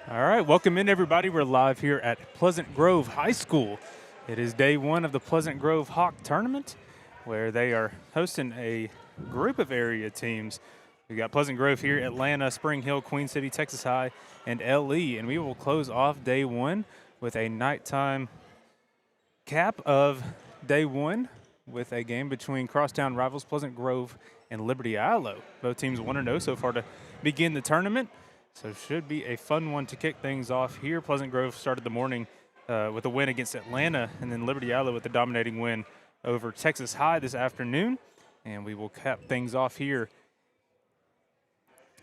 All right, welcome in everybody. We're live here at Pleasant Grove High School. It is day one of the Pleasant Grove Hawk Tournament, where they are hosting a group of area teams. We've got Pleasant Grove here, Atlanta, Spring Hill, Queen City, Texas High, and LE. And we will close off day one with a nighttime cap of day one with a game between crosstown rivals Pleasant Grove and Liberty-Eylau. Both teams 1-0 so far to begin the tournament. So it should be a fun one to kick things off here. Pleasant Grove started the morning with a win against Atlanta, and then Liberty-Eylau with the dominating win over Texas High this afternoon. And we will cap things off here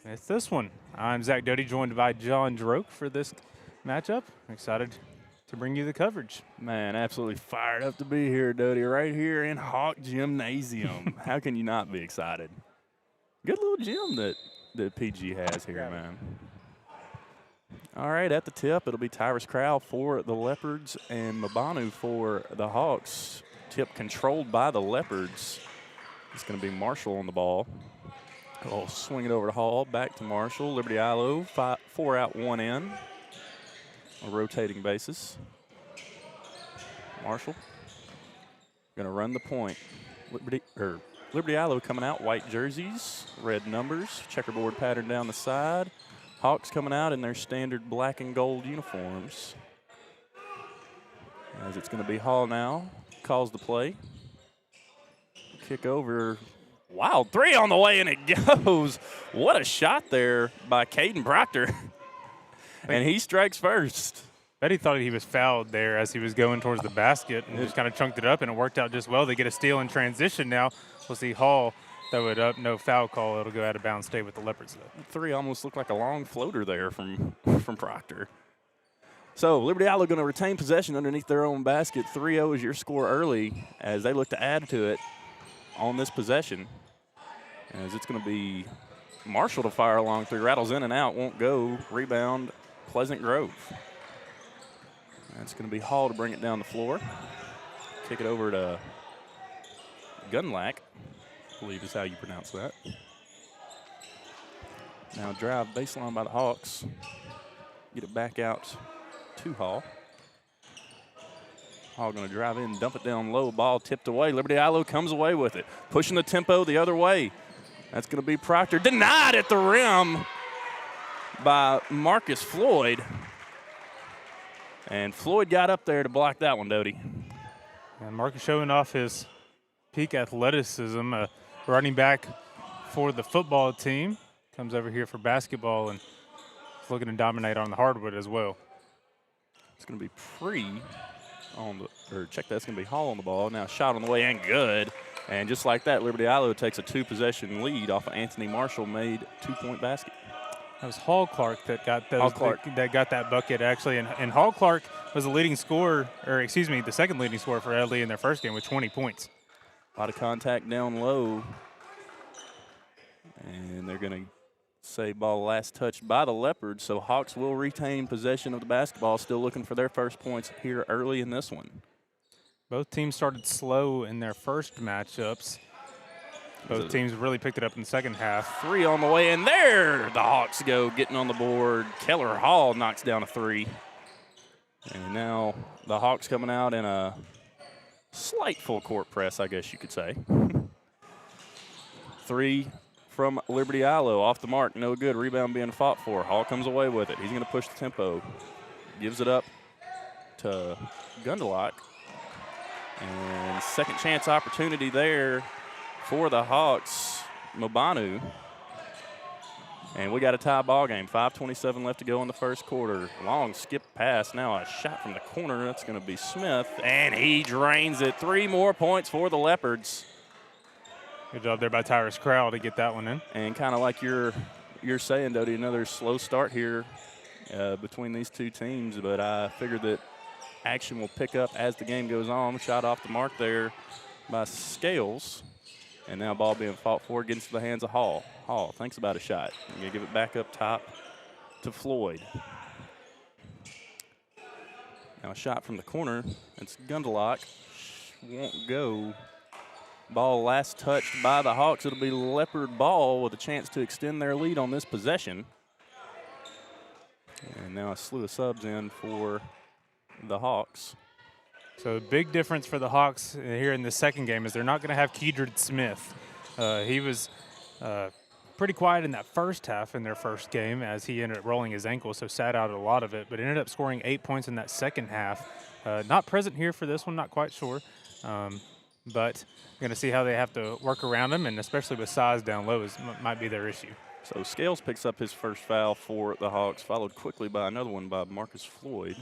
with this one. I'm Zach Doty, joined by John Droke for this matchup. I'm excited to bring you the coverage. Man, absolutely fired up to be here, Doty, right here in Hawk Gymnasium. How can you not be excited? Good little gym that PG has here, man. All right, at the tip, it'll be Tyrus Crowell for the Leopards and Mabanu for the Hawks. Tip controlled by the Leopards. It's going to be Marshall on the ball. He'll swing it over to Hall, back to Marshall. Liberty-Eylau, 4 out, 1 in. On a rotating basis. Marshall going to run the point. Liberty-Eylau coming out, white jerseys, red numbers, checkerboard pattern down the side. Hawks coming out in their standard black and gold uniforms. As it's going to be Hall now, calls the play. Kick over, wild three on the way, and it goes. What a shot there by Caden Proctor. And he strikes first. Betty thought he was fouled there as he was going towards the basket and just kind of chunked it up, and it worked out just well. They get a steal in transition now. We'll see Hall throw it up. No foul call. It'll go out of bounds, stay with the Leopards, though. Three almost looked like a long floater there from Proctor. So Liberty-Eylau going to retain possession underneath their own basket. 3-0 is your score early as they look to add to it on this possession. As it's going to be Marshall to fire along three. Rattles in and out, won't go. Rebound, Pleasant Grove. That's going to be Hall to bring it down the floor. Kick it over to Gunlack, I believe is how you pronounce that. Now drive baseline by the Hawks. Get it back out to Hall. Hall going to drive in, dump it down low. Ball tipped away. Liberty-Eylau comes away with it. Pushing the tempo the other way. That's going to be Proctor. Denied at the rim by Marcus Floyd. And Floyd got up there to block that one, Doty. And Marcus showing off his peak athleticism. Running back for the football team. Comes over here for basketball and is looking to dominate on the hardwood as well. It's going to be Free on the, or check that, it's going to be Hall on the ball. Now shot on the way and good. And just like that, Liberty-Eylau takes a 2-possession lead off of Anthony Marshall, made 2-point basket. That was Hall Clark that got that bucket, actually. And Hall Clark was the leading scorer, or excuse me, the second leading scorer for LE in their first game with 20 points. A lot of contact down low. And they're going to say ball last touched by the Leopards. So Hawks will retain possession of the basketball, still looking for their first points here early in this one. Both teams started slow in their first matchups. Both teams really picked it up in the second half. Three on the way, and there the Hawks go, getting on the board. Keller Hall knocks down a three. And now the Hawks coming out in a slight full court press, I guess you could say. Three from Liberty-Eylau, off the mark, no good. Rebound being fought for. Hall comes away with it. He's going to push the tempo. Gives it up to Gundelock. And second chance opportunity there for the Hawks, Mabanu. And we got a tie ball game. 5:27 left to go in the first quarter. Long skip pass. Now a shot from the corner. That's going to be Smith. And he drains it. 3 more points for the Leopards. Good job there by Tyrus Crowell to get that one in. And kind of like you're saying, Doty, another slow start here between these two teams. But I figured that action will pick up as the game goes on. Shot off the mark there by Scales. And now ball being fought for, gets into the hands of Hall. Hall thinks about a shot. He's going to give it back up top to Floyd. Now a shot from the corner. It's Gundelock. Won't go. Ball last touched by the Hawks. It'll be Leopard ball with a chance to extend their lead on this possession. And now a slew of subs in for the Hawks. So big difference for the Hawks here in the second game is they're not going to have Kedron Smith. He was pretty quiet in that first half in their first game as he ended up rolling his ankle, so sat out a lot of it, but ended up scoring 8 points in that second half. Not present here for this one, not quite sure. But going to see how they have to work around him, and especially with size down low might be their issue. So Scales picks up his first foul for the Hawks, followed quickly by another one by Marcus Floyd.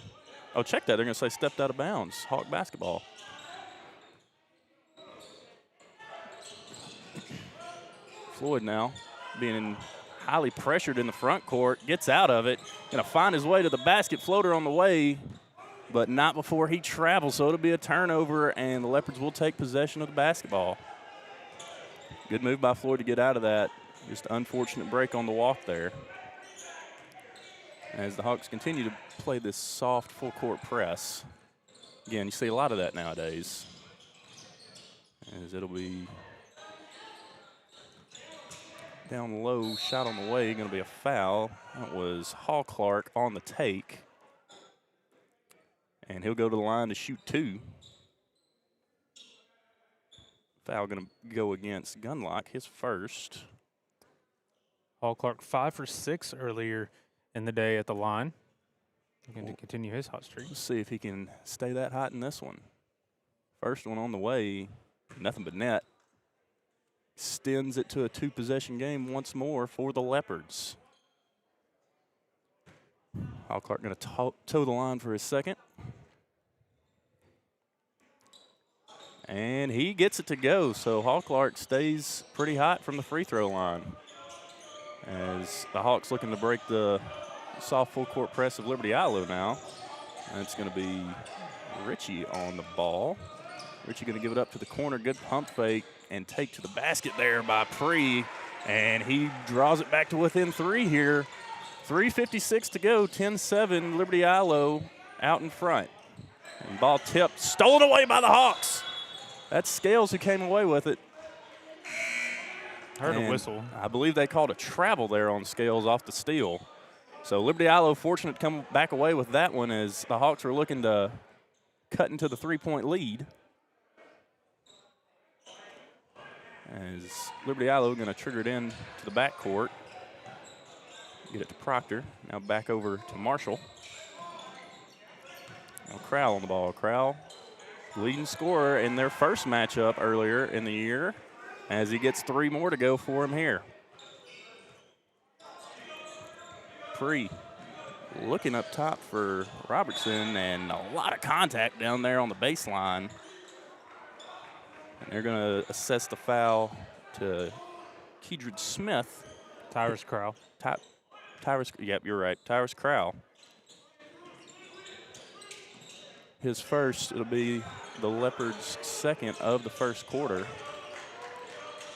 Oh, check that. They're going to say stepped out of bounds. Hawk basketball. Floyd now being highly pressured in the front court, gets out of it, going to find his way to the basket, floater on the way, but not before he travels, so it'll be a turnover, and the Leopards will take possession of the basketball. Good move by Floyd to get out of that. Just unfortunate break on the walk there. As the Hawks continue to play this soft full-court press. Again, you see a lot of that nowadays. As it'll be down low, shot on the way, going to be a foul. That was Hall Clark on the take. And he'll go to the line to shoot 2. Foul going to go against Gunlock, his first. Hall Clark 5 for 6 earlier in the day at the line. Going to continue his hot streak. Let's see if he can stay that hot in this one. First one on the way, nothing but net. Extends it to a 2-possession game once more for the Leopards. Hall Clark going to toe the line for his second. And he gets it to go, so Hall Clark stays pretty hot from the free throw line. As the Hawks looking to break the soft full court press of Liberty-Eylau now. And it's going to be Richie on the ball. Richie going to give it up to the corner, good pump fake, and take to the basket there by Pre. And he draws it back to within 3 here. 3:56 to go, 10-7, Liberty-Eylau out in front. And ball tipped, stolen away by the Hawks. That's Scales who came away with it. Heard a whistle. I believe they called a travel there on Scales off the steal. So Liberty-Eylau fortunate to come back away with that one as the Hawks were looking to cut into the 3-point lead. As Liberty-Eylau going to trigger it in to the backcourt. Get it to Proctor. Now back over to Marshall. Now Crowell on the ball. Crowell, leading scorer in their first matchup earlier in the year, as he gets 3 more to go for him here. Pre looking up top for Robertson, and a lot of contact down there on the baseline. And they're going to assess the foul to Kedron Smith. Tyrus Crowell. Yep, you're right. Tyrus Crowell. His first, it'll be the Leopards' second of the first quarter.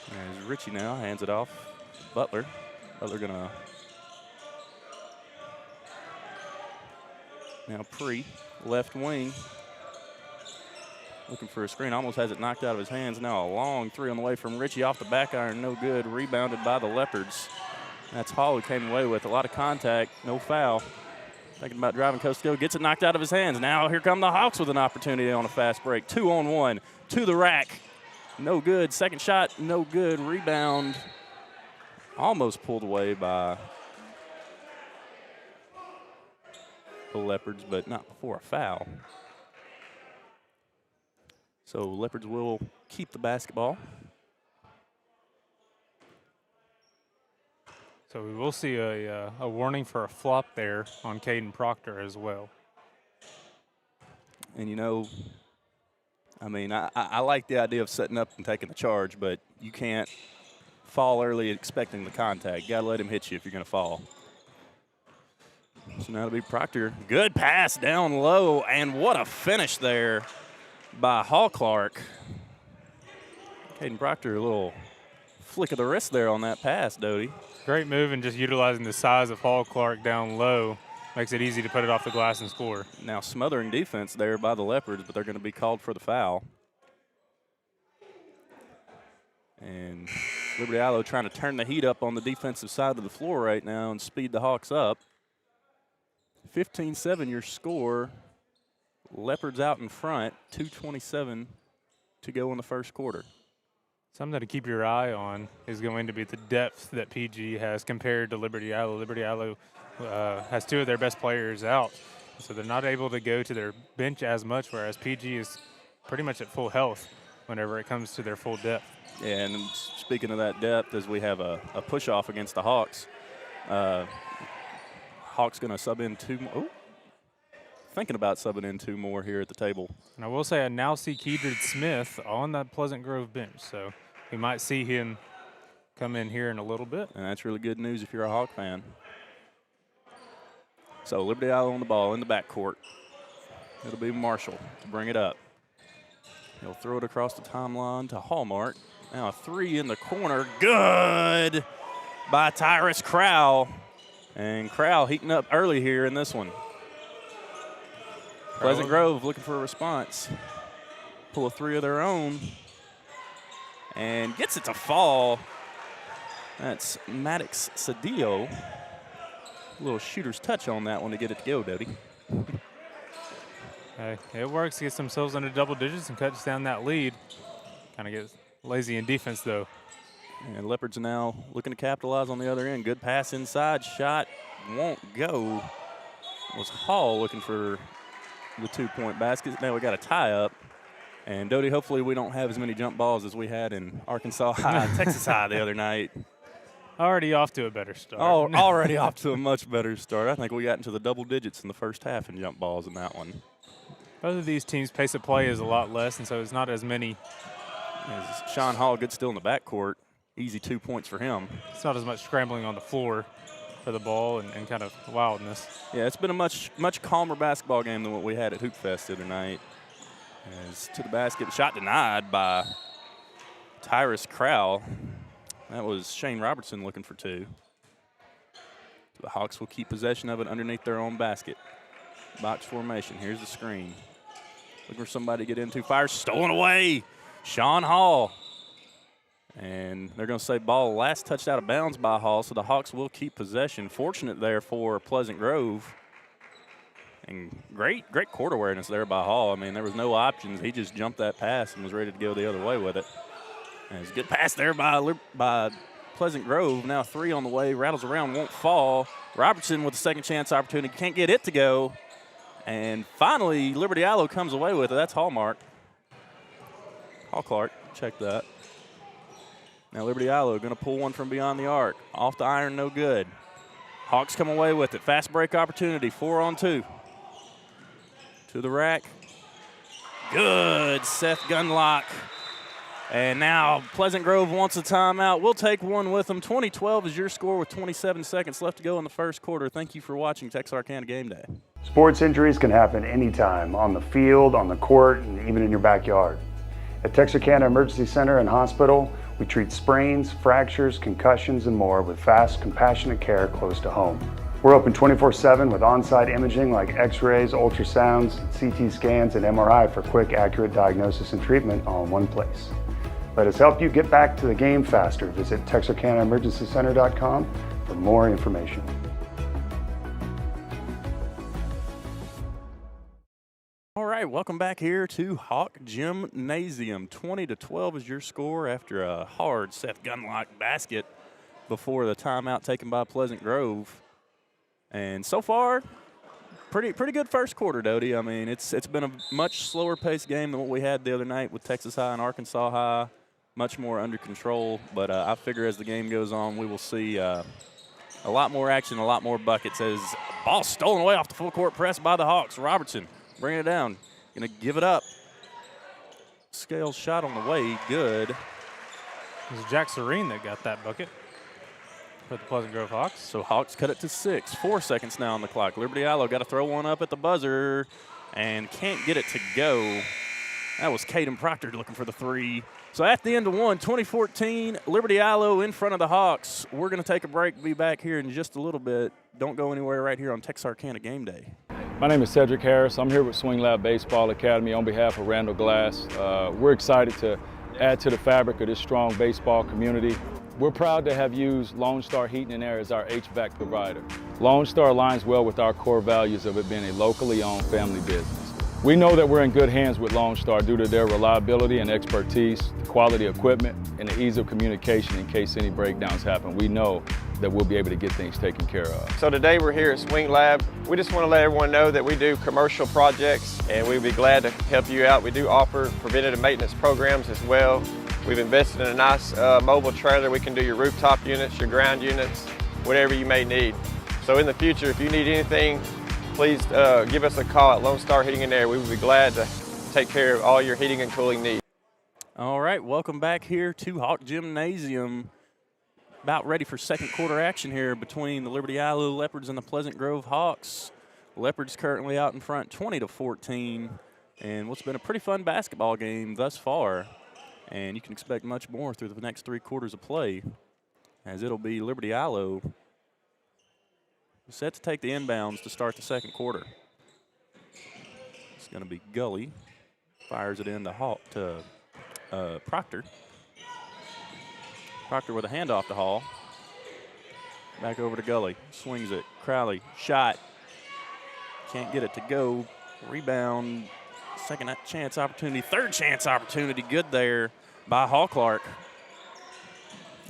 As Richie now hands it off. Butler. Butler gonna now Pre, left wing. Looking for a screen, almost has it knocked out of his hands. Now a long 3 on the way from Richie off the back iron, no good. Rebounded by the Leopards. That's Hall who came away with a lot of contact, no foul. Thinking about driving coast to go, gets it knocked out of his hands. Now here come the Hawks with an opportunity on a fast break. 2-on-1 to the rack. No good. Second shot, no good. Rebound almost pulled away by the Leopards, but not before a foul. So Leopards will keep the basketball. So we will see a warning for a flop there on Caden Proctor as well. And you know, I mean, I like the idea of setting up and taking the charge, but you can't fall early expecting the contact. You gotta let him hit you if you're gonna fall. So now it'll be Proctor. Good pass down low, and what a finish there by Hall Clark. Caden Proctor, a little flick of the wrist there on that pass, Doty. Great move, and just utilizing the size of Hall Clark down low makes it easy to put it off the glass and score. Now smothering defense there by the Leopards, but they're going to be called for the foul. And Liberty-Eylau trying to turn the heat up on the defensive side of the floor right now and speed the Hawks up. 15-7 your score. Leopards out in front, 2:27 to go in the first quarter. Something to keep your eye on is going to be the depth that PG has compared to Liberty-Eylau. Liberty-Eylau has two of their best players out, so they're not able to go to their bench as much, whereas PG is pretty much at full health whenever it comes to their full depth. Yeah, and speaking of that depth, as we have a push-off against the Hawks, Hawks going to sub in two more. Oh, thinking about subbing in two more here at the table. And I will say I now see Keedred Smith on that Pleasant Grove bench, so we might see him come in here in a little bit. And that's really good news if you're a Hawk fan. So Liberty-Eylau on the ball in the backcourt. It'll be Marshall to bring it up. He'll throw it across the timeline to Hallmark. Now a three in the corner. Good by Tyrus Crowell. And Crowell heating up early here in this one. Pleasant Grove looking for a response. Pull a three of their own. And gets it to fall. That's Maddox Cedillo. A little shooter's touch on that one to get it to go, Dodie. Hey, it works. Gets themselves under double digits and cuts down that lead. Kind of gets lazy in defense, though. And Leopards are now looking to capitalize on the other end. Good pass inside. Shot won't go. Was Hall looking for the two-point basket. Now we got a tie-up. And, Dodie, hopefully we don't have as many jump balls as we had in Arkansas High, Texas High the other night. Already off to a better start. Oh, already off to a much better start. I think we got into the double digits in the first half in jump balls in that one. Both of these teams' pace of play is a lot less, and so it's not as many. As Sean Hall gets still in the backcourt, easy 2 points for him. It's not as much scrambling on the floor for the ball and kind of wildness. Yeah, it's been a much calmer basketball game than what we had at Hoop Fest the other night. As to the basket, shot denied by Tyrus Crowell. That was Shane Robertson looking for two. The Hawks will keep possession of it underneath their own basket. Box formation, here's the screen. Looking for somebody to get into, fire stolen away. Sean Hall. And they're going to say ball last touched out of bounds by Hall, so the Hawks will keep possession. Fortunate there for Pleasant Grove. And great court awareness there by Hall. I mean, there was no options. He just jumped that pass and was ready to go the other way with it. And it's a good pass there by Pleasant Grove. Now three on the way, rattles around, won't fall. Robertson with a second chance opportunity, can't get it to go. And finally, Liberty-Eylau comes away with it. That's Hallmark. Hall Clark, check that. Now Liberty-Eylau going to pull one from beyond the arc. Off the iron, no good. Hawks come away with it. Fast break opportunity, 4-on-2. To the rack. Good, Seth Gunlock. And now Pleasant Grove wants a timeout. We'll take one with them. 20-12 is your score with 27 seconds left to go in the first quarter. Thank you for watching Texarkana Gameday. Sports injuries can happen anytime, on the field, on the court, and even in your backyard. At Texarkana Emergency Center and Hospital, we treat sprains, fractures, concussions, and more with fast, compassionate care close to home. We're open 24/7 with on-site imaging like x-rays, ultrasounds, CT scans, and MRI for quick, accurate diagnosis and treatment all in one place. Let us help you get back to the game faster. Visit TexarkanaEmergencyCenter.com for more information. All right, welcome back here to Hawk Gymnasium. 20-12 is your score after a hard Seth Gunlock basket before the timeout taken by Pleasant Grove. And so far, pretty good first quarter, Dodie. I mean, it's been a much slower paced game than what we had the other night with Texas High and Arkansas High. Much more under control, but I figure as the game goes on, we will see a lot more action, a lot more buckets as ball stolen away off the full court press by the Hawks. Robertson bringing it down, gonna give it up. Scales shot on the way, good. It was Jack Serene that got that bucket for the Pleasant Grove Hawks. So Hawks cut it to 6. 4 seconds now on the clock. Liberty-Eylau got to throw one up at the buzzer and can't get it to go. That was Caden Proctor looking for the three. So at the end of 2014, Liberty-Eylau in front of the Hawks. We're going to take a break, be back here in just a little bit. Don't go anywhere right here on Texarkana Gameday. My name is Cedric Harris. I'm here with Swing Lab Baseball Academy on behalf of Randall Glass. We're excited to add to the fabric of this strong baseball community. We're proud to have used Lone Star Heating and Air as our HVAC provider. Lone Star aligns well with our core values of it being a locally owned family business. We know that we're in good hands with Lone Star due to their reliability and expertise, the quality equipment, and the ease of communication in case any breakdowns happen. We know that we'll be able to get things taken care of. So today we're here at Swing Lab. We just want to let everyone know that we do commercial projects and we'd be glad to help you out. We do offer preventative maintenance programs as well. We've invested in a nice mobile trailer. We can do your rooftop units, your ground units, whatever you may need. So in the future, if you need anything, please give us a call at Lone Star Heating and Air. We would be glad to take care of all your heating and cooling needs. All right, welcome back here to Hawk Gymnasium. About ready for second quarter action here between the Liberty-Eylau Leopards and the Pleasant Grove Hawks. Leopards currently out in front 20-14, and what's been a pretty fun basketball game thus far. And you can expect much more through the next 3 quarters of play, as it'll be Liberty-Eylau set to take the inbounds to start the second quarter. It's going to be Gully. Fires it in to Proctor. Proctor with a handoff to Hall. Back over to Gully. Swings it. Crowley. Shot. Can't get it to go. Rebound. Second chance opportunity. Third chance opportunity. Good there by Hall Clark.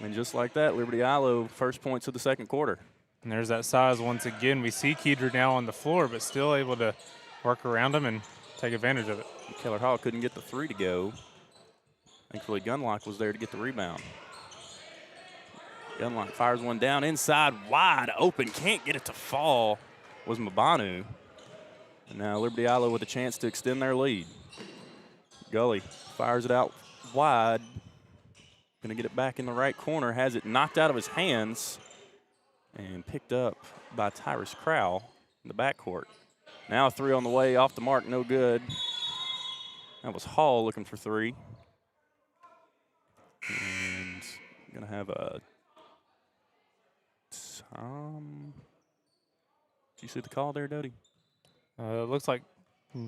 And just like that, Liberty-Eylau first points of the second quarter. And there's that size once again. We see Kedra now on the floor, but still able to work around him and take advantage of it. Keller Hall couldn't get the 3 to go. Thankfully, Gunlock was there to get the rebound. Gunlock fires one down inside, wide open. Can't get it to fall. Was Mabanu. And now Liberty-Eylau with a chance to extend their lead. Gully fires it out wide. Going to get it back in the right corner. Has it knocked out of his hands. And picked up by Tyrus Crowell in the backcourt. Now a 3 on the way, off the mark, no good. That was Hall looking for 3. And going to have a did you see the call there, Dodie? It looks like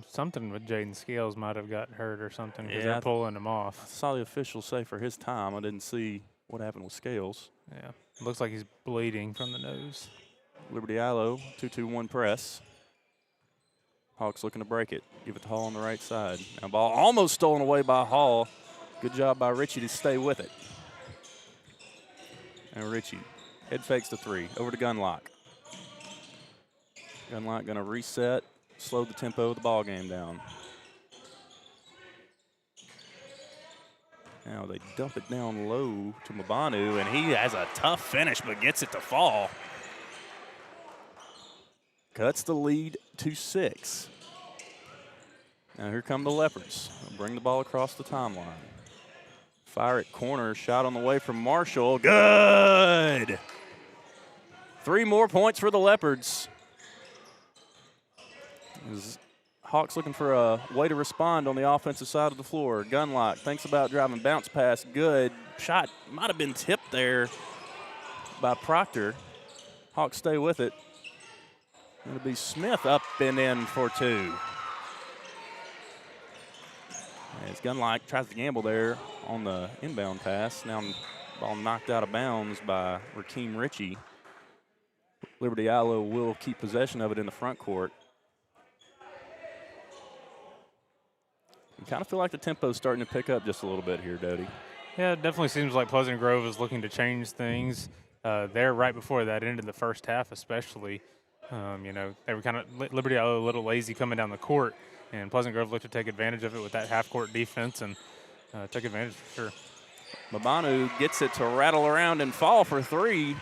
something with Jaden Scales might have got hurt or something because Yeah, they're pulling him I off. saw the officials say for his time. I didn't see what happened with Scales. Yeah, looks like he's bleeding from the nose. Liberty-Eylau, 2-2-1 press. Hawks looking to break it. Give it to Hall on the right side. Now ball almost stolen away by Hall. Good job by Ritchie to stay with it. And Ritchie head fakes the 3. Over to Gunlock. Gunlock going to reset, slow the tempo of the ball game down. Now they dump it down low to Mabanu, and he has a tough finish but gets it to fall. Cuts the lead to 6. Now here come the Leopards. They'll bring the ball across the timeline. Fire at corner, shot on the way from Marshall. Good! 3 more points for the Leopards. Hawks looking for a way to respond on the offensive side of the floor. Gunlock thinks about driving, bounce pass, good. Shot might have been tipped there by Proctor. Hawks stay with it. It'll be Smith up and in for 2. As Gunlock tries to gamble there on the inbound pass. Now ball knocked out of bounds by Rakeem Ritchie. Liberty-Eylau will keep possession of it in the front court. You kind of feel like the tempo's starting to pick up just a little bit here, Dodie. Yeah, it definitely seems like Pleasant Grove is looking to change things. There right before that ended the first half especially. You know, they were kind of Liberty-Eylau a little lazy coming down the court, and Pleasant Grove looked to take advantage of it with that half-court defense and took advantage for sure. Mabanu gets it to rattle around and fall for 3.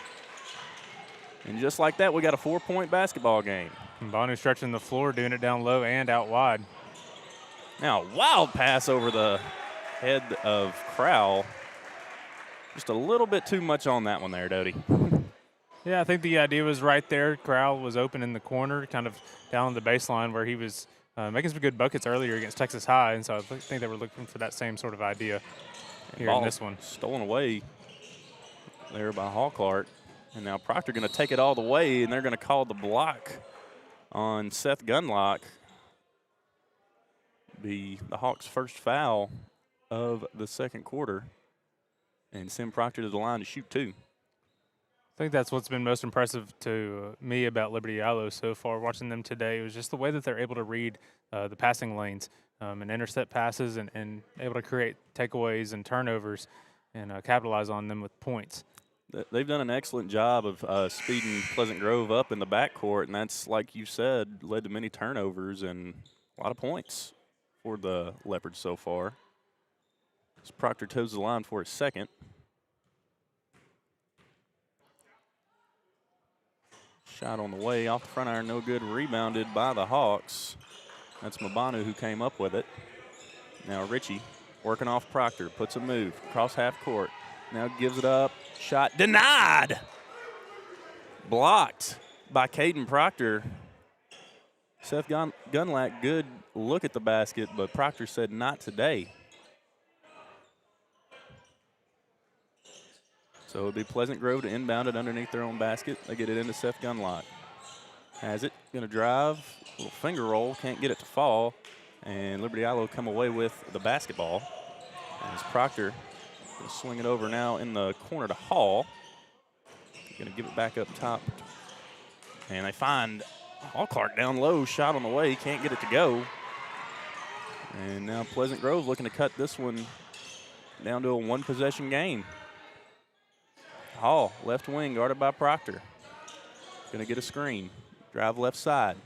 And just like that, we got a 4-point basketball game. Mabanu stretching the floor, doing it down low and out wide. Now, a wild pass over the head of Crowell. Just a little bit too much on that one there, Dodie. Yeah, I think the idea was right there. Crowell was open in the corner, kind of down the baseline where he was making some good buckets earlier against Texas High, and so I think they were looking for that same sort of idea here in this one. Stolen away there by Hall Clark. And now Proctor going to take it all the way, and they're going to call the block on Seth Gunlock. Be the Hawks' first foul of the second quarter. and send Proctor to the line to shoot 2. I think that's what's been most impressive to me about Liberty-Eylau so far, watching them today. It was just the way that they're able to read the passing lanes and intercept passes and able to create takeaways and turnovers and capitalize on them with points. They've done an excellent job of speeding Pleasant Grove up in the backcourt, and that's, like you said, led to many turnovers and a lot of points for the Leopards so far. As Proctor toes the line for his second. Shot on the way, off the front iron, no good. Rebounded by the Hawks. That's Mabanu who came up with it. Now Ritchie working off Proctor, puts a move, across half court. Now gives it up, shot denied. Blocked by Caden Proctor. Seth Gunlack, good look at the basket, but Proctor said not today. So it'll be Pleasant Grove to inbound it underneath their own basket. They get it into Seth Gunlock. Has it, gonna drive, little finger roll, can't get it to fall. And Liberty-Eylau come away with the basketball. As Proctor gonna swing it over now in the corner to Hall. Gonna give it back up top. And they find Hall Clark down low, shot on the way, can't get it to go. And now Pleasant Grove looking to cut this one down to a 1-possession game. Hall, left wing, guarded by Proctor. Gonna get a screen. Drive left side.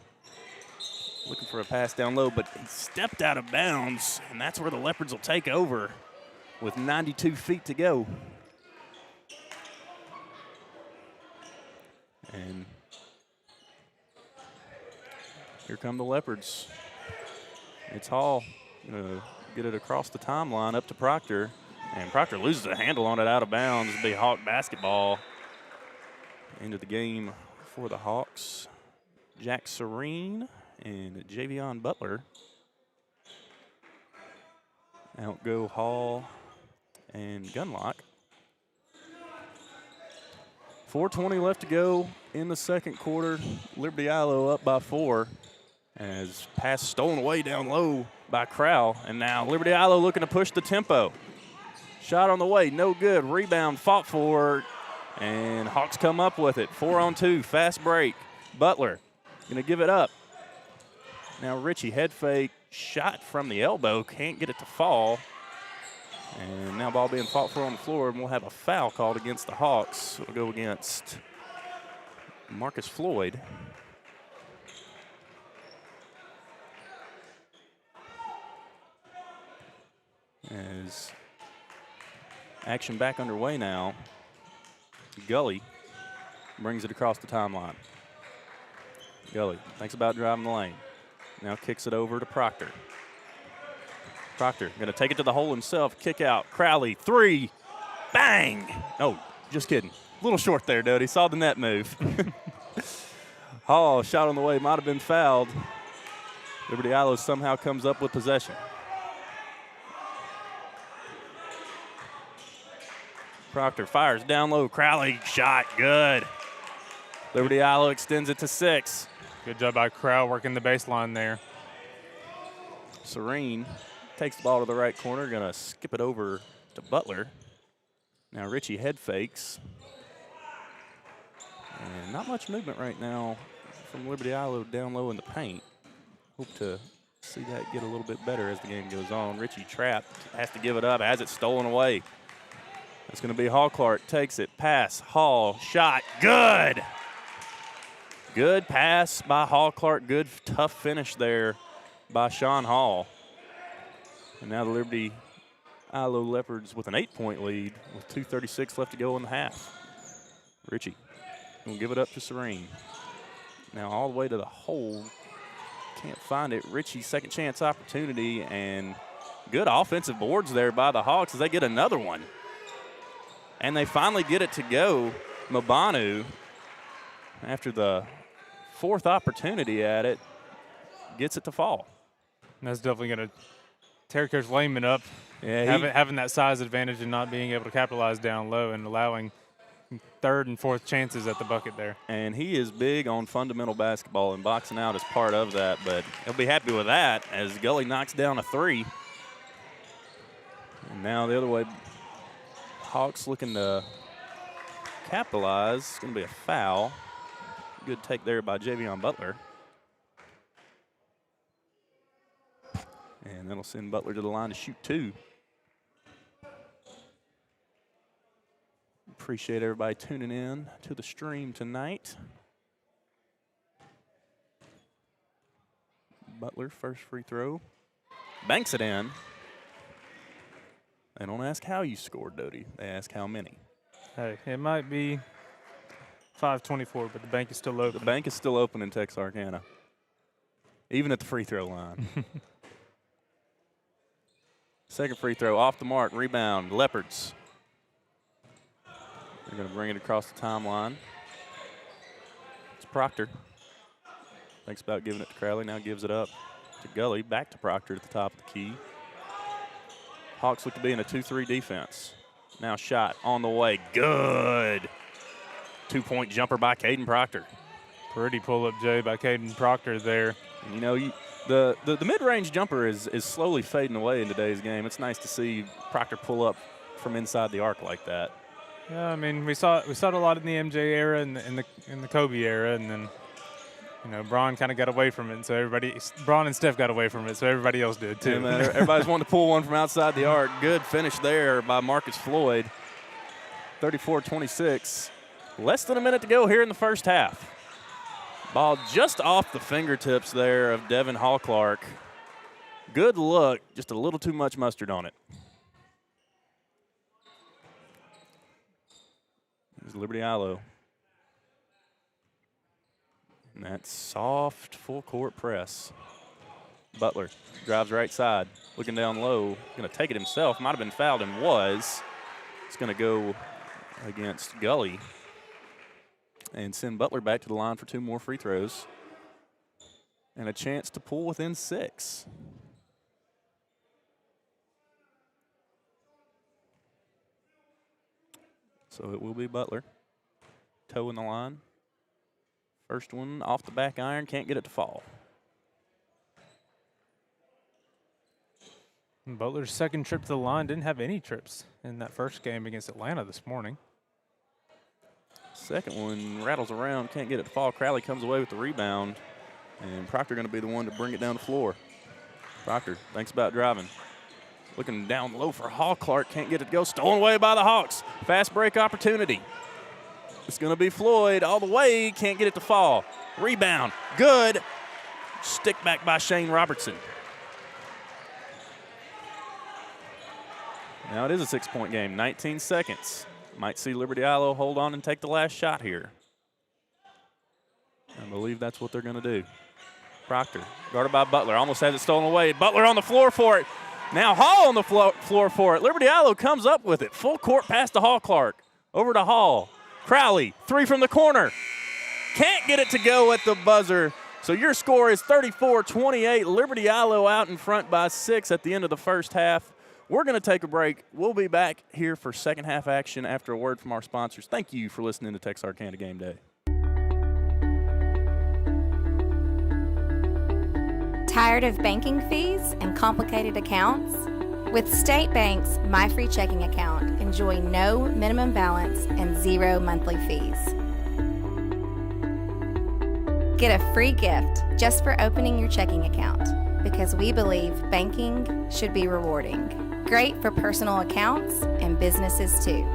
Looking for a pass down low, but he stepped out of bounds, and that's where the Leopards will take over with 92 feet to go. And here come the Leopards. It's Hall. Gonna get it across the timeline up to Proctor. And Proctor loses a handle on it out of bounds. It'll be Hawk basketball. Into the game for the Hawks. Jack Serene and Javion Butler. Out go Hall and Gunlock. 4:20 left to go in the second quarter. Liberty-Eylau up by 4. As pass stolen away down low by Crowell. And now Liberty-Eylau looking to push the tempo. Shot on the way, no good. Rebound fought for, and Hawks come up with it. 4-on-2, fast break. Butler gonna give it up. Now Ritchie, head fake, shot from the elbow, can't get it to fall. And now ball being fought for on the floor, and we'll have a foul called against the Hawks. It'll go against Marcus Floyd. As action back underway now. Gully brings it across the timeline. Gully thinks about driving the lane. Now kicks it over to Proctor. Proctor gonna take it to the hole himself, kick out. Crowley, 3, bang! Oh, just kidding. A little short there, Dodie. Saw the net move. Hall, shot on the way, might have been fouled. Liberty-Eylau somehow comes up with possession. Proctor fires down low. Crowley shot good. Liberty-Eylau extends it to 6. Good job by Crowell working the baseline there. Serene takes the ball to the right corner. Gonna skip it over to Butler. Now Ritchie head fakes. And not much movement right now from Liberty-Eylau down low in the paint. Hope to see that get a little bit better as the game goes on. Ritchie trapped, has to give it up, has it stolen away. It's going to be Hall Clark, takes it, pass, Hall, shot, good. Good pass by Hall Clark, good tough finish there by Sean Hall. And now the Liberty-Eylau Leopards with an 8-point lead with 2:36 left to go in the half. Ritchie will give it up to Serene. Now all the way to the hole, can't find it. Ritchie, second chance opportunity, and good offensive boards there by the Hawks as they get another one. And they finally get it to go. Mabanu, after the 4th opportunity at it, gets it to fall. And that's definitely going to tear Coach Lehman up. Yeah, having that size advantage and not being able to capitalize down low and allowing 3rd and 4th chances at the bucket there. And he is big on fundamental basketball, and boxing out is part of that, but he'll be happy with that as Gully knocks down a 3. And now the other way, Hawks looking to capitalize. It's going to be a foul. Good take there by Javion Butler. And that'll send Butler to the line to shoot 2. Appreciate everybody tuning in to the stream tonight. Butler, first free throw. Banks it in. They don't ask how you scored, Doty. They ask how many. Hey, it might be 5:24, but the bank is still open. The bank is still open in Texarkana, even at the free throw line. Second free throw off the mark, rebound, Leopards. They're going to bring it across the timeline. It's Proctor. Thinks about giving it to Crowley, now gives it up to Gully. Back to Proctor at the top of the key. Hawks look to be in a 2-3 defense. Now shot on the way, good. 2-point jumper by Caden Proctor. Pretty pull-up, Jay, by Caden Proctor there. And you know, the mid-range jumper is slowly fading away in today's game. It's nice to see Proctor pull up from inside the arc like that. Yeah, I mean, we saw it a lot in the MJ era and in the Kobe era, and then, you know, Braun kind of got away from it, so Braun and Steph got away from it, so everybody else did too. Yeah, man, everybody's wanting to pull one from outside the arc. Good finish there by Marcus Floyd. 34-26. Less than a minute to go here in the first half. Ball just off the fingertips there of Devin Hall-Clark. Good look, just a little too much mustard on it. Here's Liberty-Eylau. And that soft full court press. Butler drives right side, looking down low, going to take it himself. Might have been fouled and was. It's going to go against Gully and send Butler back to the line for 2 more free throws and a chance to pull within 6. So it will be Butler. Toe in the line. First one off the back iron, can't get it to fall. Butler's second trip to the line, didn't have any trips in that first game against Atlanta this morning. Second one rattles around, can't get it to fall. Crowley comes away with the rebound, and Proctor going to be the one to bring it down the floor. Proctor thinks about driving. Looking down low for Hall-Clark, can't get it to go. Stolen away by the Hawks. Fast break opportunity. It's going to be Floyd all the way, can't get it to fall. Rebound, good. Stick back by Shane Robertson. Now it is a 6-point game, 19 seconds. Might see Liberty-Eylau hold on and take the last shot here. I believe that's what they're going to do. Proctor, guarded by Butler, almost has it stolen away. Butler on the floor for it. Now Hall on the floor for it. Liberty-Eylau comes up with it. Full court pass to Hall-Clark. Over to Hall. Crowley, 3 from the corner. Can't get it to go at the buzzer. So your score is 34-28. Liberty-Eylau out in front by 6 at the end of the first half. We're going to take a break. We'll be back here for second half action after a word from our sponsors. Thank you for listening to Texarkana Game Day. Tired of banking fees and complicated accounts? With State Bank's My Free Checking account, enjoy no minimum balance and 0 monthly fees. Get a free gift just for opening your checking account, because we believe banking should be rewarding. Great for personal accounts and businesses too.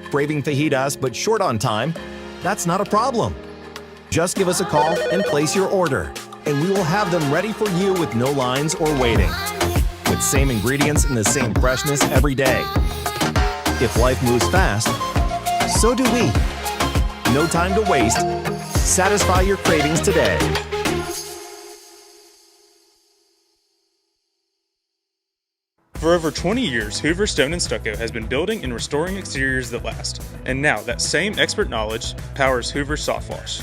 craving fajitas but short on time? That's not a problem. Just give us a call and place your order, and we will have them ready for you with no lines or waiting. With same ingredients and the same freshness every day. If life moves fast, so do we. No time to waste. Satisfy your cravings today. For over 20 years, Hoover Stone and Stucco has been building and restoring exteriors that last. And now that same expert knowledge powers Hoover Soft Wash.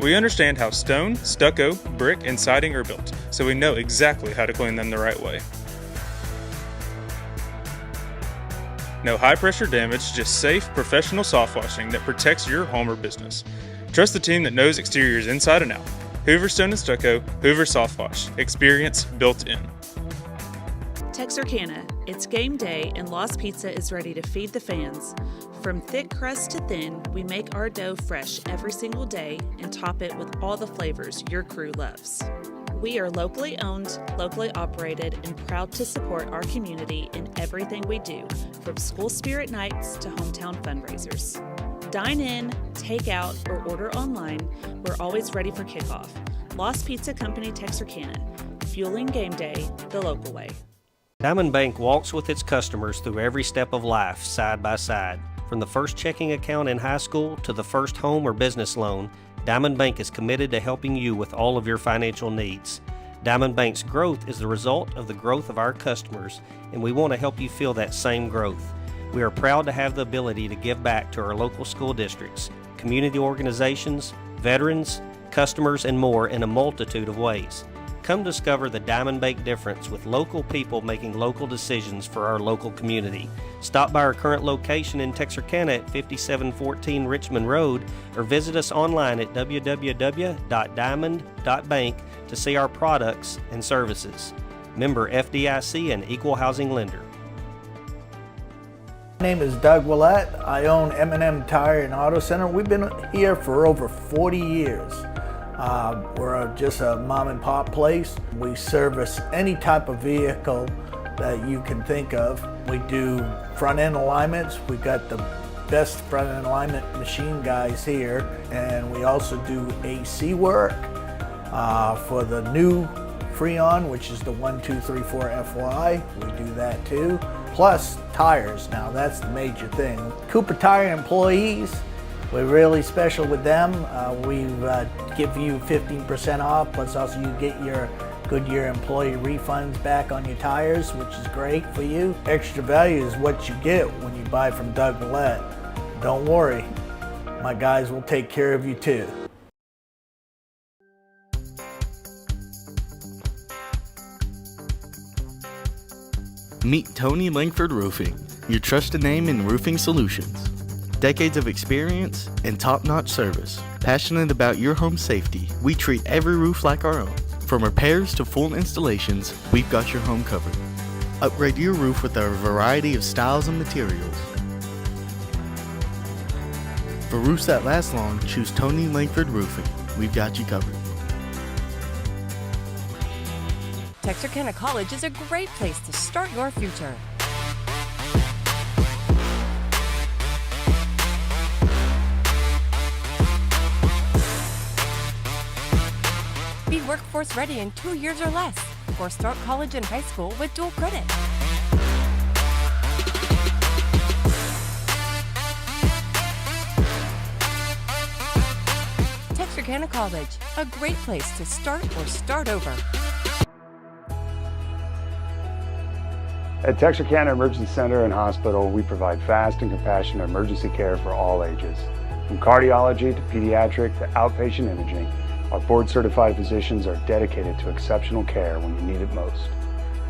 We understand how stone, stucco, brick, and siding are built, so we know exactly how to clean them the right way. No high-pressure damage, just safe, professional soft washing that protects your home or business. Trust the team that knows exteriors inside and out. Hoover Stone and Stucco, Hoover Soft Wash. Experience built in. Texarkana, it's game day and Lost Pizza is ready to feed the fans. From thick crust to thin, we make our dough fresh every single day and top it with all the flavors your crew loves. We are locally owned, locally operated, and proud to support our community in everything we do, from school spirit nights to hometown fundraisers. Dine in, take out, or order online, we're always ready for kickoff. Lost Pizza Company, Texarkana, fueling game day the local way. Diamond Bank walks with its customers through every step of life, side by side. From the first checking account in high school to the first home or business loan, Diamond Bank is committed to helping you with all of your financial needs. Diamond Bank's growth is the result of the growth of our customers, and we want to help you feel that same growth. We are proud to have the ability to give back to our local school districts, community organizations, veterans, customers, and more in a multitude of ways. Come discover the Diamond Bank difference with local people making local decisions for our local community. Stop by our current location in Texarkana at 5714 Richmond Road or visit us online at www.diamond.bank to see our products and services. Member FDIC and Equal Housing Lender. My name is Doug Willett. I own M&M Tire and Auto Center. We've been here for over 40 years. We're just a mom and pop place. We service any type of vehicle that you can think of. We do front end alignments. We've got the best front end alignment machine guys here, and we also do AC work for the new Freon, which is the 1234 FY. We do that too. Plus tires. Now that's the major thing. Cooper Tire employees, we're really special with them. We give you 15% off, plus also you get your Goodyear employee refunds back on your tires, which is great for you. Extra value is what you get when you buy from Doug Willett. Don't worry, my guys will take care of you too. Meet Tony Langford Roofing, your trusted name in roofing solutions. Decades of experience and top-notch service. Passionate about your home safety, we treat every roof like our own. From repairs to full installations, we've got your home covered. Upgrade your roof with our variety of styles and materials. For roofs that last long, choose Tony Langford Roofing. We've got you covered. Texarkana College is a great place to start your future. Be workforce ready in 2 years or less, or start college and high school with dual credit. Texarkana College, a great place to start or start over. At Texarkana Emergency Center and Hospital, we provide fast and compassionate emergency care for all ages. From cardiology to pediatric to outpatient imaging, our board-certified physicians are dedicated to exceptional care when you need it most.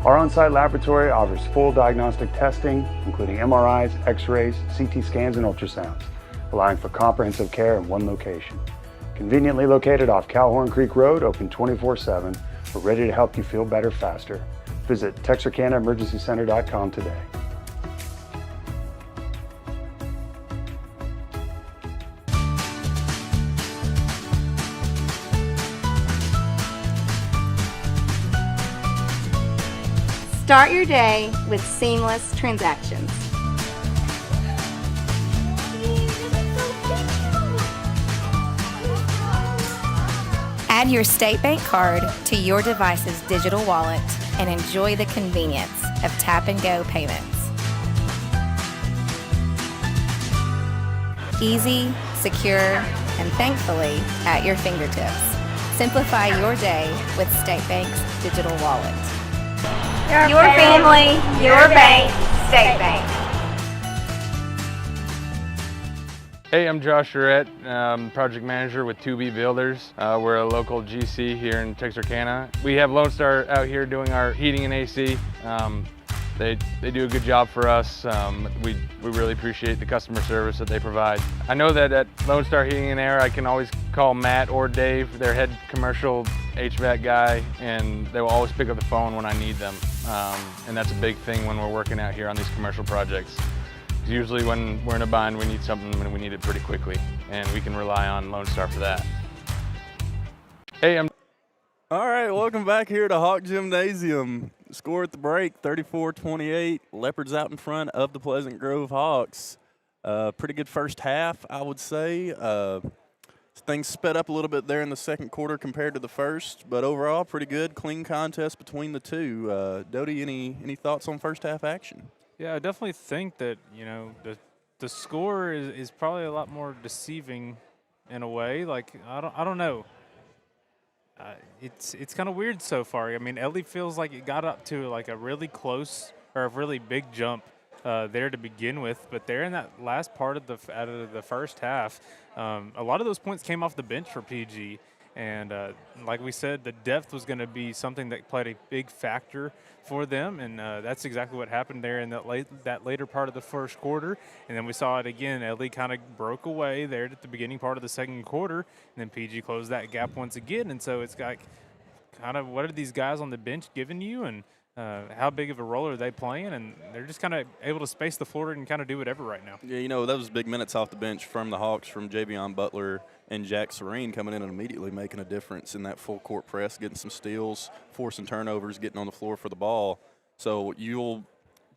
Our on-site laboratory offers full diagnostic testing, including MRIs, X-rays, CT scans, and ultrasounds, allowing for comprehensive care in one location. Conveniently located off Calhoun Creek Road, open 24/7, we're ready to help you feel better faster. Visit TexarkanaEmergencyCenter.com today. Start your day with seamless transactions. Add your State Bank card to your device's digital wallet and enjoy the convenience of tap-and-go payments. Easy, secure, and thankfully at your fingertips. Simplify your day with State Bank's digital wallet. Your family, your bank, State Bank. Hey, I'm Josh Surrett, project manager with 2B Builders. We're a local GC here in Texarkana. We have Lone Star out here doing our heating and AC. They do a good job for us. We really appreciate the customer service that they provide. I know that at Lone Star Heating and Air, I can always call Matt or Dave, their head commercial HVAC guy, and they will always pick up the phone when I need them. And that's a big thing when we're working out here on these commercial projects. Usually when we're in a bind, we need something and we need it pretty quickly, and we can rely on Lone Star for that. Hey, All right, welcome back here to Hawk Gymnasium. Score at the break, 34-28. Leopards out in front of the Pleasant Grove Hawks. Pretty good first half, I would say. Things sped up a little bit there in the second quarter compared to the first, but overall, pretty good, clean contest between the two. Dodie, any thoughts on first half action? Yeah, I definitely think that, the score is probably a lot more deceiving in a way. Like, I don't know. It's kind of weird so far. I mean, Ellie feels like it got up to like a really close or a really big jump there to begin with, but there in that last part of the first half, a lot of those points came off the bench for PG. And like we said, the depth was going to be something that played a big factor for them, and that's exactly what happened there in that later part of the first quarter. And then we saw it again. Ellie kind of broke away there at the beginning part of the second quarter, and then PG closed that gap once again. And so it's like kind of what are these guys on the bench giving you, and how big of a role are they playing? And they're just kind of able to space the floor and kind of do whatever right now. Yeah, those big minutes off the bench from the Hawks, from Javion Butler and Jack Serene coming in and immediately making a difference in that full court press, getting some steals, forcing turnovers, getting on the floor for the ball. So you'll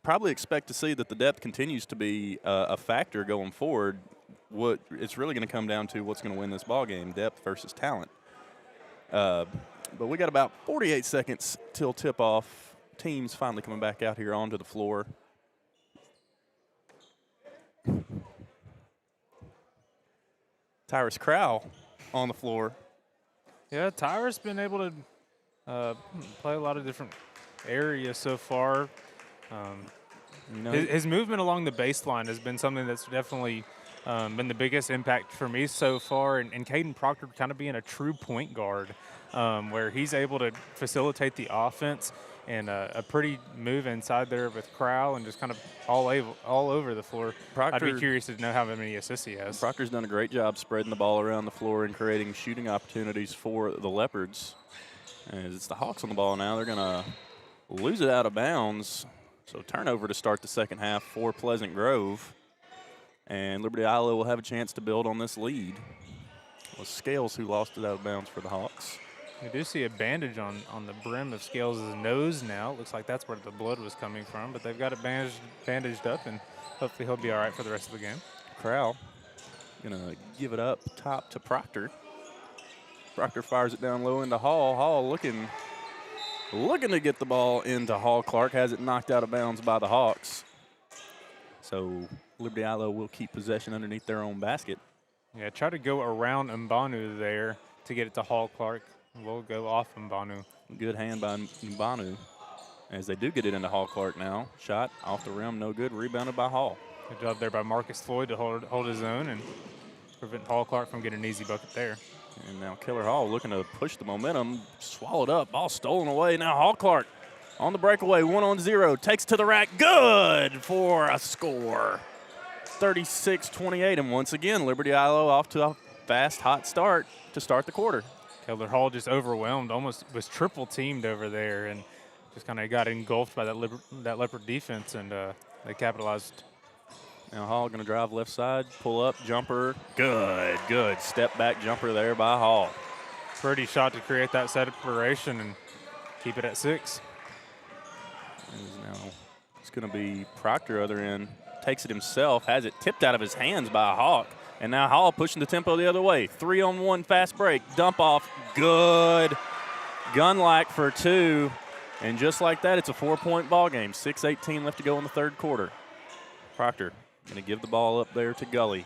probably expect to see that the depth continues to be a factor going forward. What it's really going to come down to what's going to win this ball game, depth versus talent. But we got about 48 seconds till tip-off. Teams finally coming back out here onto the floor. Tyrus Crowell on the floor. Yeah, Tyrus been able to play a lot of different areas so far. His movement along the baseline has been something that's definitely been the biggest impact for me so far. And Caden Proctor kind of being a true point guard, where he's able to facilitate the offense. And a pretty move inside there with Crowell and just kind of all over the floor. I'd be curious to know how many assists he has. Proctor's done a great job spreading the ball around the floor and creating shooting opportunities for the Leopards. As it's the Hawks on the ball now, they're going to lose it out of bounds. So turnover to start the second half for Pleasant Grove. And Liberty-Eylau will have a chance to build on this lead. It was Scales who lost it out of bounds for the Hawks. We do see a bandage on the brim of Scales' nose now. It looks like that's where the blood was coming from, but they've got it bandaged up, and hopefully he'll be all right for the rest of the game. Crowell gonna give it up top to Proctor. Proctor fires it down low into Hall. Hall looking to get the ball into Hall. Clark has it knocked out of bounds by the Hawks. So Liberty-Eylau will keep possession underneath their own basket. Yeah, try to go around Mbanu there to get it to Hall. Clark will go off Mbanu. Good hand by Mbanu as they do get it into Hall Clark now. Shot off the rim, no good. Rebounded by Hall. Good job there by Marcus Floyd to hold his own and prevent Hall Clark from getting an easy bucket there. And now Killer Hall looking to push the momentum. Swallowed up. Ball stolen away. Now Hall Clark on the breakaway. 1-on-0. Takes to the rack. Good for a score. 36-28. And once again, Liberty-Eylau off to a fast, hot start to start the quarter. Keller Hall just overwhelmed, almost was triple teamed over there, and just kind of got engulfed by that Leopard defense, and they capitalized. Now Hall going to drive left side, pull up, jumper. Good step back jumper there by Hall. Pretty shot to create that separation and keep it at 6. It's going to be Proctor other end. Takes it himself, has it tipped out of his hands by a Hawk. And now Hall pushing the tempo the other way. 3-on-1 fast break, dump off, good. Gunlack for 2. And just like that, it's a 4-point ball game. 6:18 left to go in the third quarter. Proctor going to give the ball up there to Gully.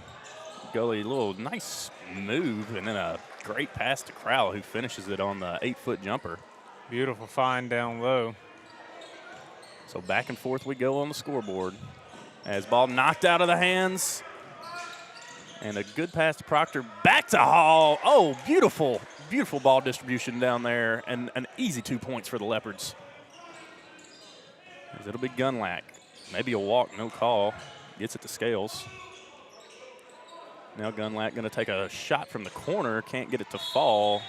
Gully, a little nice move, and then a great pass to Crowell, who finishes it on the 8-foot jumper. Beautiful find down low. So back and forth we go on the scoreboard. As ball knocked out of the hands. And a good pass to Proctor. Back to Hall. Oh, beautiful, beautiful ball distribution down there. And an easy 2 points for the Leopards. As it'll be Gunlack. Maybe a walk, no call. Gets it to Scales. Now Gunlack going to take a shot from the corner. Can't get it to fall.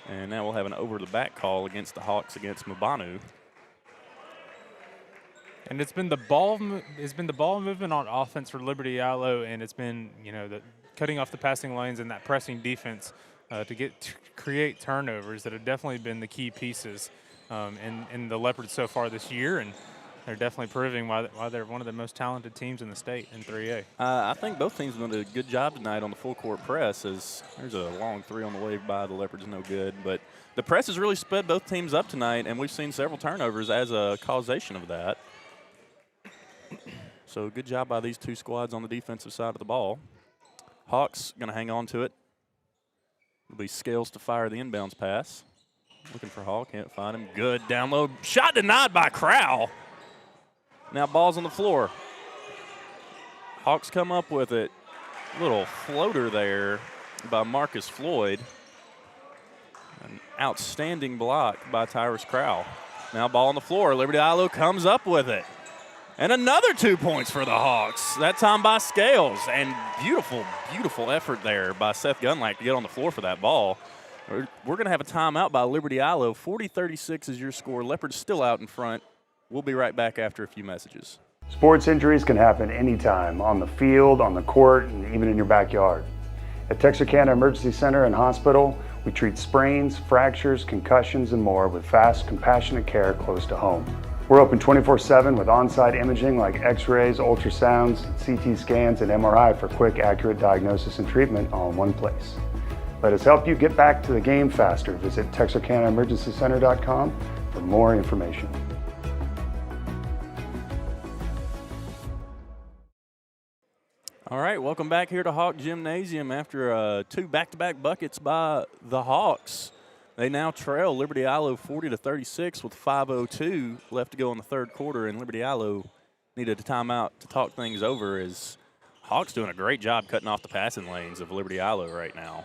And now we'll have an over-the-back call against the Hawks against Mbanu. And it's been the ball movement on offense for Liberty-Eylau, and it's been, you know, the cutting off the passing lanes and that pressing defense to create turnovers that have definitely been the key pieces in the Leopards so far this year, and they're definitely proving why they're one of the most talented teams in the state in 3A. I think both teams done a good job tonight on the full court press. As there's a long 3 on the way by the Leopards, no good, but the press has really sped both teams up tonight, and we've seen several turnovers as a causation of that. So good job by these two squads on the defensive side of the ball. Hawks going to hang on to it. It'll be Scales to fire the inbounds pass. Looking for Hall, can't find him. Good down low. Shot denied by Crowell. Now ball's on the floor. Hawks come up with it. Little floater there by Marcus Floyd. An outstanding block by Tyrus Crowell. Now ball on the floor. Liberty-Eylau comes up with it. And another 2 points for the Hawks, that time by Scales. And beautiful, beautiful effort there by Seth Gunlack to get on the floor for that ball. We're going to have a timeout by Liberty-Eylau. 40-36 is your score. Leopards still out in front. We'll be right back after a few messages. Sports injuries can happen anytime, on the field, on the court, and even in your backyard. At Texarkana Emergency Center and Hospital, we treat sprains, fractures, concussions, and more with fast, compassionate care close to home. We're open 24/7 with on-site imaging like x-rays, ultrasounds, CT scans, and MRI for quick, accurate diagnosis and treatment all in one place. Let us help you get back to the game faster. Visit TexarkanaEmergencyCenter.com for more information. All right, welcome back here to Hawk Gymnasium after 2 back-to-back buckets by the Hawks. They now trail Liberty-Eylau 40-36 with 5:02 left to go in the third quarter, and Liberty-Eylau needed a timeout to talk things over as Hawks doing a great job cutting off the passing lanes of Liberty-Eylau right now.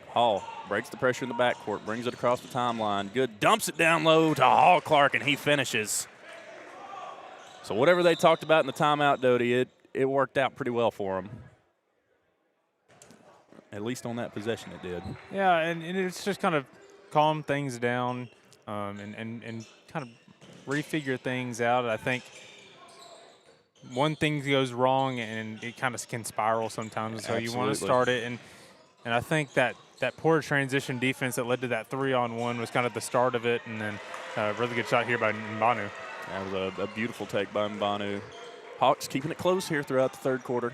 Hall breaks the pressure in the backcourt, brings it across the timeline. Good, dumps it down low to Hall Clark, and he finishes. So whatever they talked about in the timeout, Doty, it worked out pretty well for them. At least on that possession it did. Yeah, and it's just kind of calm things down and kind of refigure things out. I think one thing goes wrong and it kind of can spiral sometimes. So you want to start it. And I think that poor transition defense that led to that 3-on-1 was kind of the start of it. And then a really good shot here by Mbanu. That was a beautiful take by Mbanu. Hawks keeping it close here throughout the third quarter.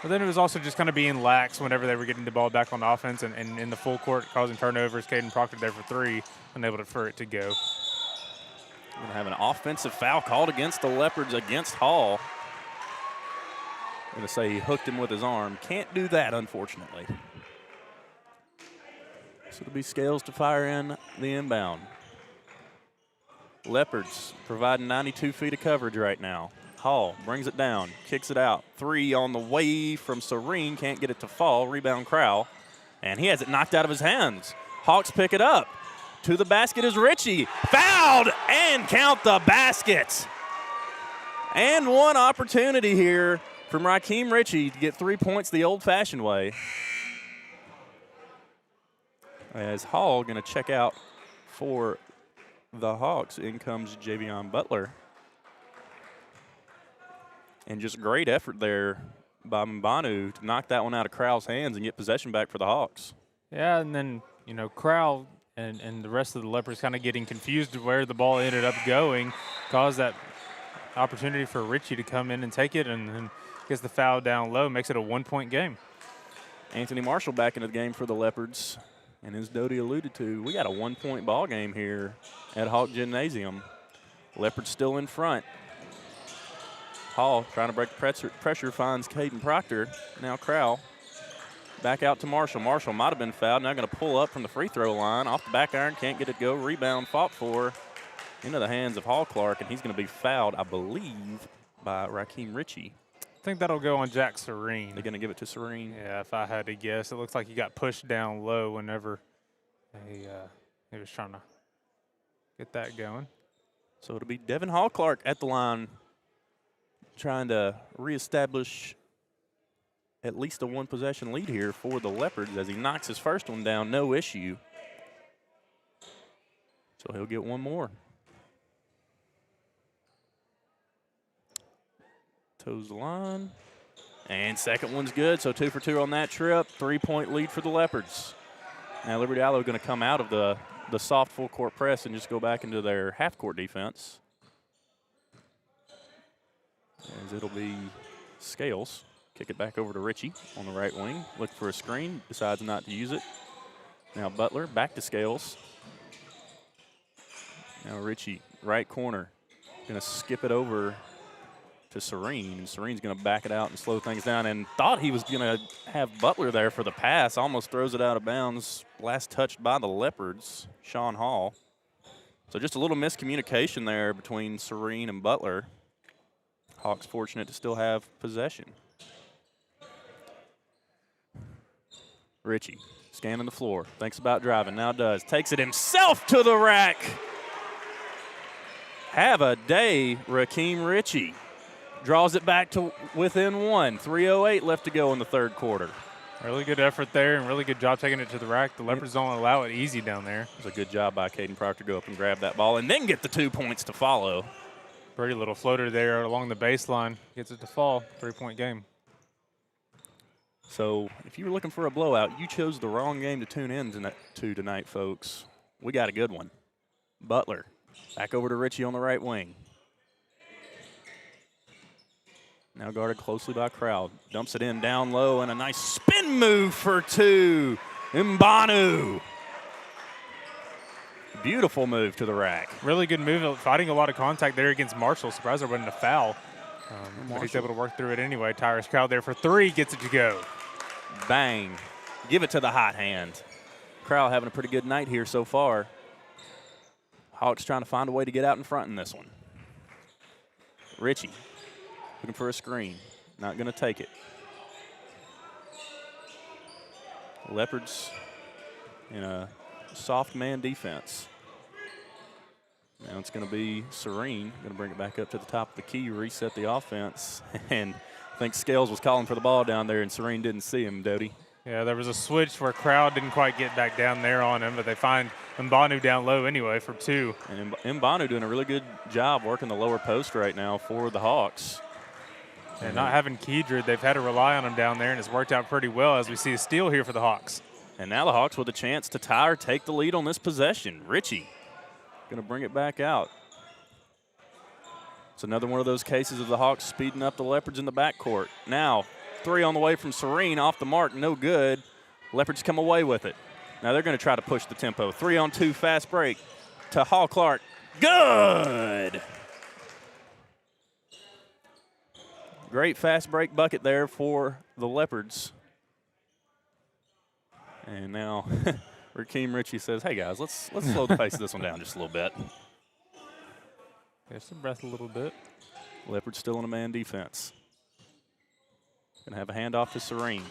But then it was also just kind of being lax whenever they were getting the ball back on offense and in the full court, causing turnovers. Caden Proctor there for 3, unable for it to go. We're going to have an offensive foul called against the Leopards against Hall. I'm going to say he hooked him with his arm. Can't do that, unfortunately. So it'll be Scales to fire in the inbound. Leopards providing 92 feet of coverage right now. Hall brings it down, kicks it out. 3 on the way from Serene, can't get it to fall. Rebound Crowell, and he has it knocked out of his hands. Hawks pick it up. To the basket is Ritchie. Fouled, and count the basket. And one opportunity here from Rakeem Ritchie to get 3 points the old-fashioned way. As Hall going to check out for the Hawks. In comes Javion Butler. And just great effort there by Mbanu to knock that one out of Crowell's hands and get possession back for the Hawks. Yeah, and then, you know, Crowell and the rest of the Leopards kind of getting confused where the ball ended up going, caused that opportunity for Ritchie to come in and take it, and then gets the foul down low, makes it a 1-point game. Anthony Marshall back into the game for the Leopards. And as Doty alluded to, we got a 1-point ball game here at Hawk Gymnasium. Leopards still in front. Hall trying to break the pressure, finds Caden Proctor. Now Crowell back out to Marshall. Marshall might have been fouled. Now going to pull up from the free throw line. Off the back iron, can't get it go. Rebound fought for into the hands of Hall Clark, and he's going to be fouled, I believe, by Rakeem Ritchie. I think that'll go on Jack Serene. They're going to give it to Serene? Yeah, if I had to guess. It looks like he got pushed down low whenever he was trying to get that going. So it'll be Devin Hall Clark at the line, trying to reestablish at least a one-possession lead here for the Leopards as he knocks his first one down, no issue. So he'll get one more. Toes the line. And second one's good, so 2 for 2 on that trip. 3-point lead for the Leopards. Now Liberty-Eylau going to come out of the soft full-court press and just go back into their half-court defense. As it'll be Scales. Kick it back over to Ritchie on the right wing. Look for a screen, decides not to use it. Now Butler back to Scales. Now Ritchie, right corner. Going to skip it over to Serene, and Serene's going to back it out and slow things down, and thought he was going to have Butler there for the pass. Almost throws it out of bounds. Last touched by the Leopards, Sean Hall. So just a little miscommunication there between Serene and Butler. Hawks fortunate to still have possession. Ritchie scanning the floor, thinks about driving, now does. Takes it himself to the rack. Have a day, Rakeem Ritchie. Draws it back to within one. 3:08 left to go in the third quarter. Really good effort there and really good job taking it to the rack. The Leopards don't allow it easy down there. It was a good job by Caden Proctor to go up and grab that ball and then get the 2 points to follow. Pretty little floater there along the baseline. Gets it to fall. 3-point game. So if you were looking for a blowout, you chose the wrong game to tune in to tonight, folks. We got a good one. Butler back over to Ritchie on the right wing. Now guarded closely by Crowd. Dumps it in down low, and a nice spin move for 2. Mbanu. Beautiful move to the rack. Really good move, fighting a lot of contact there against Marshall. Surprised there wasn't a foul. But he's able to work through it anyway. Tyrus Crowd there for 3, gets it to go. Bang. Give it to the hot hand. Crowd having a pretty good night here so far. Hawks trying to find a way to get out in front in this one. Ritchie looking for a screen. Not going to take it. Leopards in a soft man defense. Now it's going to be Serene. Going to bring it back up to the top of the key, reset the offense. And I think Scales was calling for the ball down there, and Serene didn't see him, Doty. Yeah, there was a switch where Crowd didn't quite get back down there on him, but they find Mbanu down low anyway for 2. And Mbanu doing a really good job working the lower post right now for the Hawks. And not having Kedrid, they've had to rely on him down there, and it's worked out pretty well as we see a steal here for the Hawks. And now the Hawks with a chance to tie or take the lead on this possession. Ritchie going to bring it back out. It's another one of those cases of the Hawks speeding up the Leopards in the backcourt. Now, 3 on the way from Serene, off the mark, no good. Leopards come away with it. Now they're going to try to push the tempo. 3-on-2 fast break to Hall Clark. Good! Great fast break bucket there for the Leopards. And now Rakeem Ritchie says, hey guys, let's slow the pace of this one down just a little bit. Catch the breath a little bit. Leopards still in a man defense. Gonna have a handoff to Serene.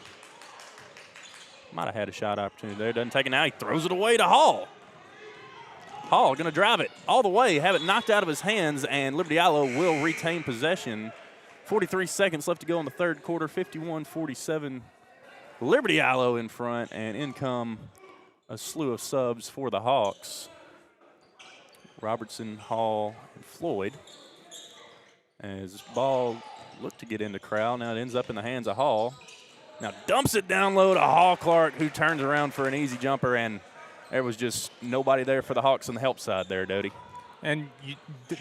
Might have had a shot opportunity there. Doesn't take it now. He throws it away to Hall. Hall gonna drive it all the way, have it knocked out of his hands, and Liberty-Eylau will retain possession. 43 seconds left to go in the third quarter, 51-47. Liberty-Eylau in front, and in come a slew of subs for the Hawks. Robertson, Hall, and Floyd. As this ball looked to get into Crowell, now it ends up in the hands of Hall. Now dumps it down low to Hall Clark, who turns around for an easy jumper, and there was just nobody there for the Hawks on the help side there, Doty. And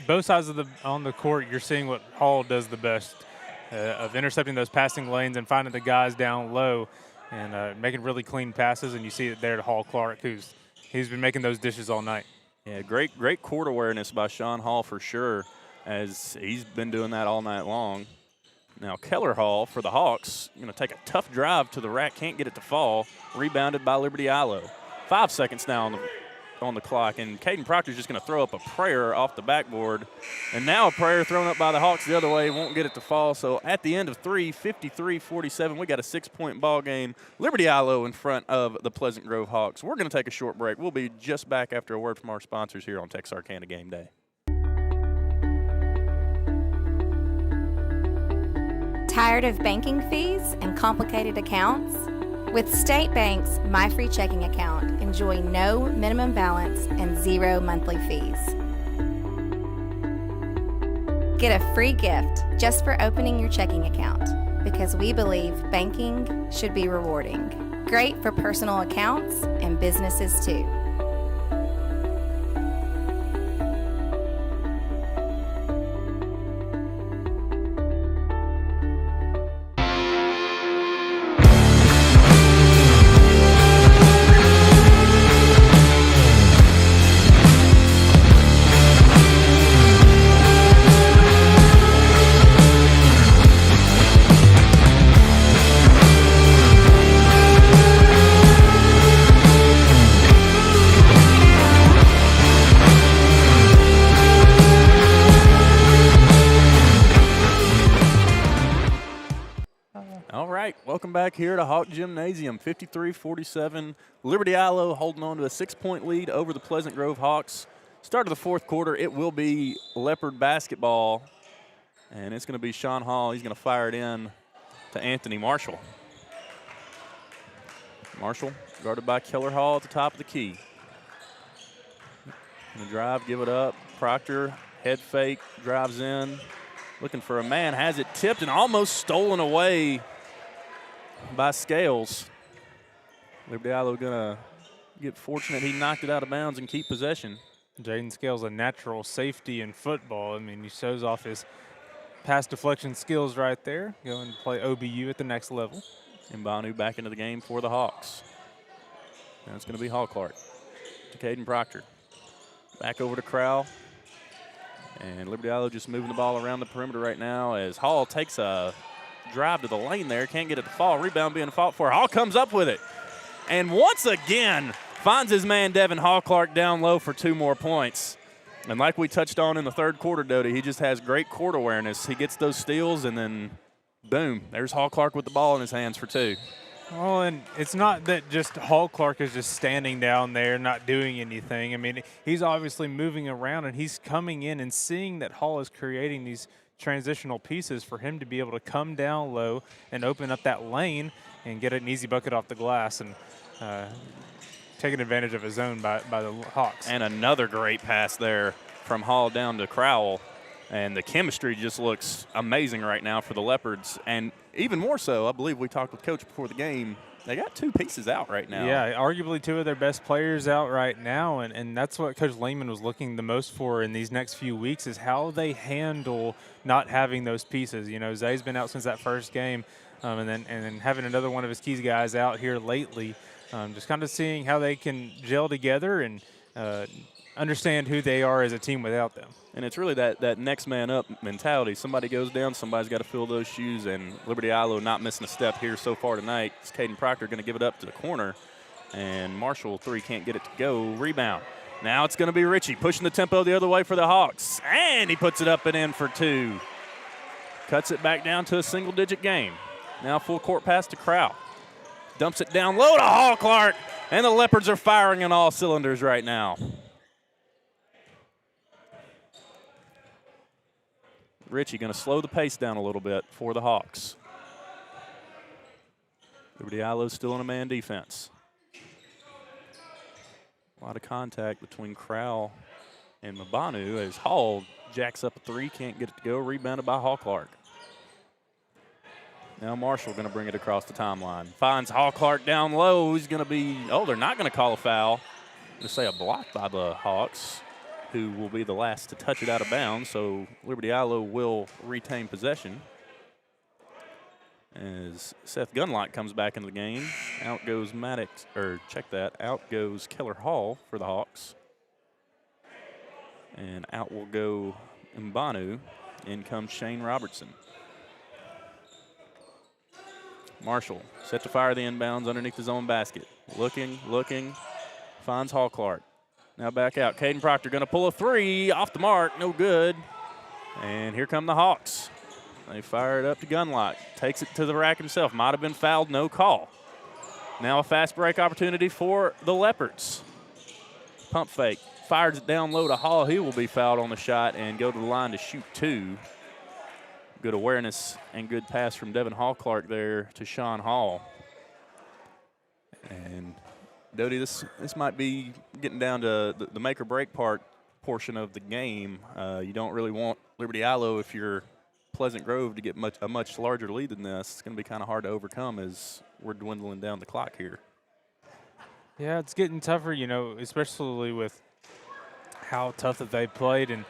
both sides on the court, you're seeing what Hall does the best, of intercepting those passing lanes and finding the guys down low and making really clean passes. And you see it there to Hall Clark, who's been making those dishes all night. Yeah, great court awareness by Sean Hall for sure, as he's been doing that all night long. Now Keller Hall for the Hawks, take a tough drive to the rack, can't get it to fall. Rebounded by Liberty-Eylau. 5 seconds now on the clock, and Caden Proctor's just going to throw up a prayer off the backboard. And now a prayer thrown up by the Hawks the other way, won't get it to fall. So at the end of 53-47, we got a 6-point ball game. Liberty-Eylau in front of the Pleasant Grove Hawks. We're going to take a short break. We'll be just back after a word from our sponsors here on Texarkana Game Day. Tired of banking fees and complicated accounts? With State Bank's My Free Checking Account, enjoy no minimum balance and 0 monthly fees. Get a free gift just for opening your checking account, because we believe banking should be rewarding. Great for personal accounts and businesses too. Welcome back here to Hawk Gymnasium. 53-47. Liberty-Eylau holding on to a 6-point lead over the Pleasant Grove Hawks. Start of the fourth quarter, it will be Leopard basketball, and it's going to be Sean Hall. He's going to fire it in to Anthony Marshall. Marshall guarded by Keller Hall at the top of the key. Going to drive, give it up. Proctor, head fake, drives in. Looking for a man, has it tipped and almost stolen away by Scales. Liberty-Eylau going to get fortunate. He knocked it out of bounds and keep possession. Jaden Scales, a natural safety in football. I mean, he shows off his pass deflection skills right there. Going to play OBU at the next level. And Banu back into the game for the Hawks. Now it's going to be Hall Clark to Caden Proctor. Back over to Crowell. And Liberty-Eylau just moving the ball around the perimeter right now as Hall takes a drive to the lane there. Can't get it to fall. Rebound being fought for. Hall comes up with it. And once again, finds his man Devin Hall Clark down low for 2 more points. And like we touched on in the third quarter, Doty, he just has great court awareness. He gets those steals, and then boom, there's Hall Clark with the ball in his hands for 2. Well, and it's not that just Hall Clark is just standing down there not doing anything. I mean, he's obviously moving around, and he's coming in and seeing that Hall is creating these transitional pieces for him to be able to come down low and open up that lane and get an easy bucket off the glass and taking advantage of his zone by the Hawks. And another great pass there from Hall down to Crowell. And the chemistry just looks amazing right now for the Leopards. And even more so, I believe we talked with Coach before the game, they got 2 pieces out right now. Yeah, arguably 2 of their best players out right now, and that's what Coach Lehman was looking the most for in these next few weeks is how they handle not having those pieces. You know, Zay's been out since that first game, and then having another one of his key guys out here lately, just kind of seeing how they can gel together and understand who they are as a team without them. And it's really that next man up mentality. Somebody goes down, somebody's got to fill those shoes, and Liberty-Eylau not missing a step here so far tonight. It's Caden Proctor going to give it up to the corner, and Marshall 3 can't get it to go. Rebound. Now it's going to be Ritchie pushing the tempo the other way for the Hawks, and he puts it up and in for 2. Cuts it back down to a single-digit game. Now full court pass to Crowell. Dumps it down low to Hall Clark, and the Leopards are firing on all cylinders right now. Ritchie going to slow the pace down a little bit for the Hawks. Liberty-Eylau still in a man defense. A lot of contact between Crowell and Mabanu as Hall jacks up a 3, can't get it to go. Rebounded by Hall Clark. Now Marshall going to bring it across the timeline. Finds Hall Clark down low. Who's going to be, they're not going to call a foul. to say a block by the Hawks, who will be the last to touch it out of bounds. So Liberty-Eylau will retain possession. As Seth Gunlock comes back into the game, out goes Maddox, or check that, out goes Keller Hall for the Hawks. And out will go Mbanu. In comes Shane Robertson. Marshall set to fire the inbounds underneath his own basket. Looking, finds Hall Clark. Now back out. Caden Proctor going to pull a three off the mark, no good. And here come the Hawks. They fire it up to Gunlock. Takes it to the rack himself. Might have been fouled, no call. Now a fast break opportunity for the Leopards. Pump fake. Fires it down low to Hall. He will be fouled on the shot and go to the line to shoot two. Good awareness and good pass from Devin Hall Clark there to Sean Hall. And Doty, this might be getting down to the make or break portion of the game. You don't really want Liberty-Eylau, if you're Pleasant Grove, to get a much larger lead than this. It's going to be kind of hard to overcome as we're dwindling down the clock here. Yeah, it's getting tougher, you know, especially with how tough that they played, and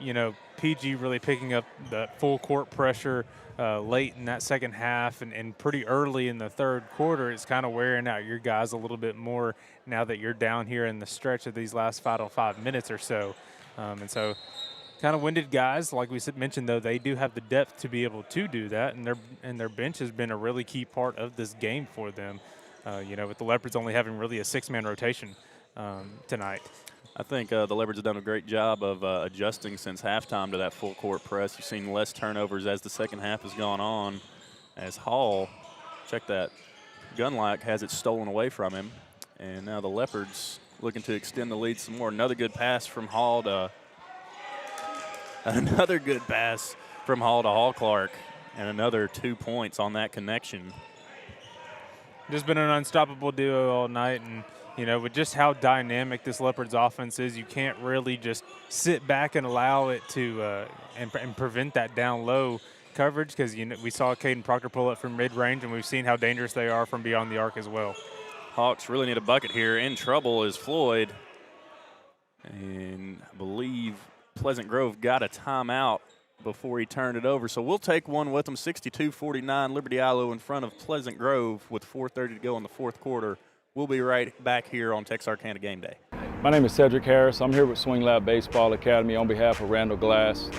you know, PG really picking up the full court pressure late in that second half and pretty early in the third quarter. It's kind of wearing out your guys a little bit more now that you're down here in the stretch of these last 5 minutes or so. And so kind of winded guys. Like we mentioned, though, they do have the depth to be able to do that, and their bench has been a really key part of this game for them. You know, with the Leopards only having really a 6-man rotation tonight. I think the Leopards have done a great job of adjusting since halftime to that full court press. You've seen less turnovers as the second half has gone on. As Hall, check that, Gunlock has it stolen away from him. And now the Leopards looking to extend the lead some more. Another good pass from Hall to Hall Clark. And another 2 points on that connection. Just been an unstoppable duo all night, and you know, with just how dynamic this Leopards offense is, you can't really just sit back and allow it to and prevent that down low coverage, because you know, we saw Caden Proctor pull up from mid-range, and we've seen how dangerous they are from beyond the arc as well. Hawks really need a bucket here. In trouble is Floyd, and I believe Pleasant Grove got a timeout before he turned it over. So we'll take one with them. 62-49, Liberty-Eylau in front of Pleasant Grove with 4:30 to go in the fourth quarter. We'll be right back here on Texarkana Game Day. My name is Cedric Harris. I'm here with Swing Lab Baseball Academy on behalf of Randall Glass.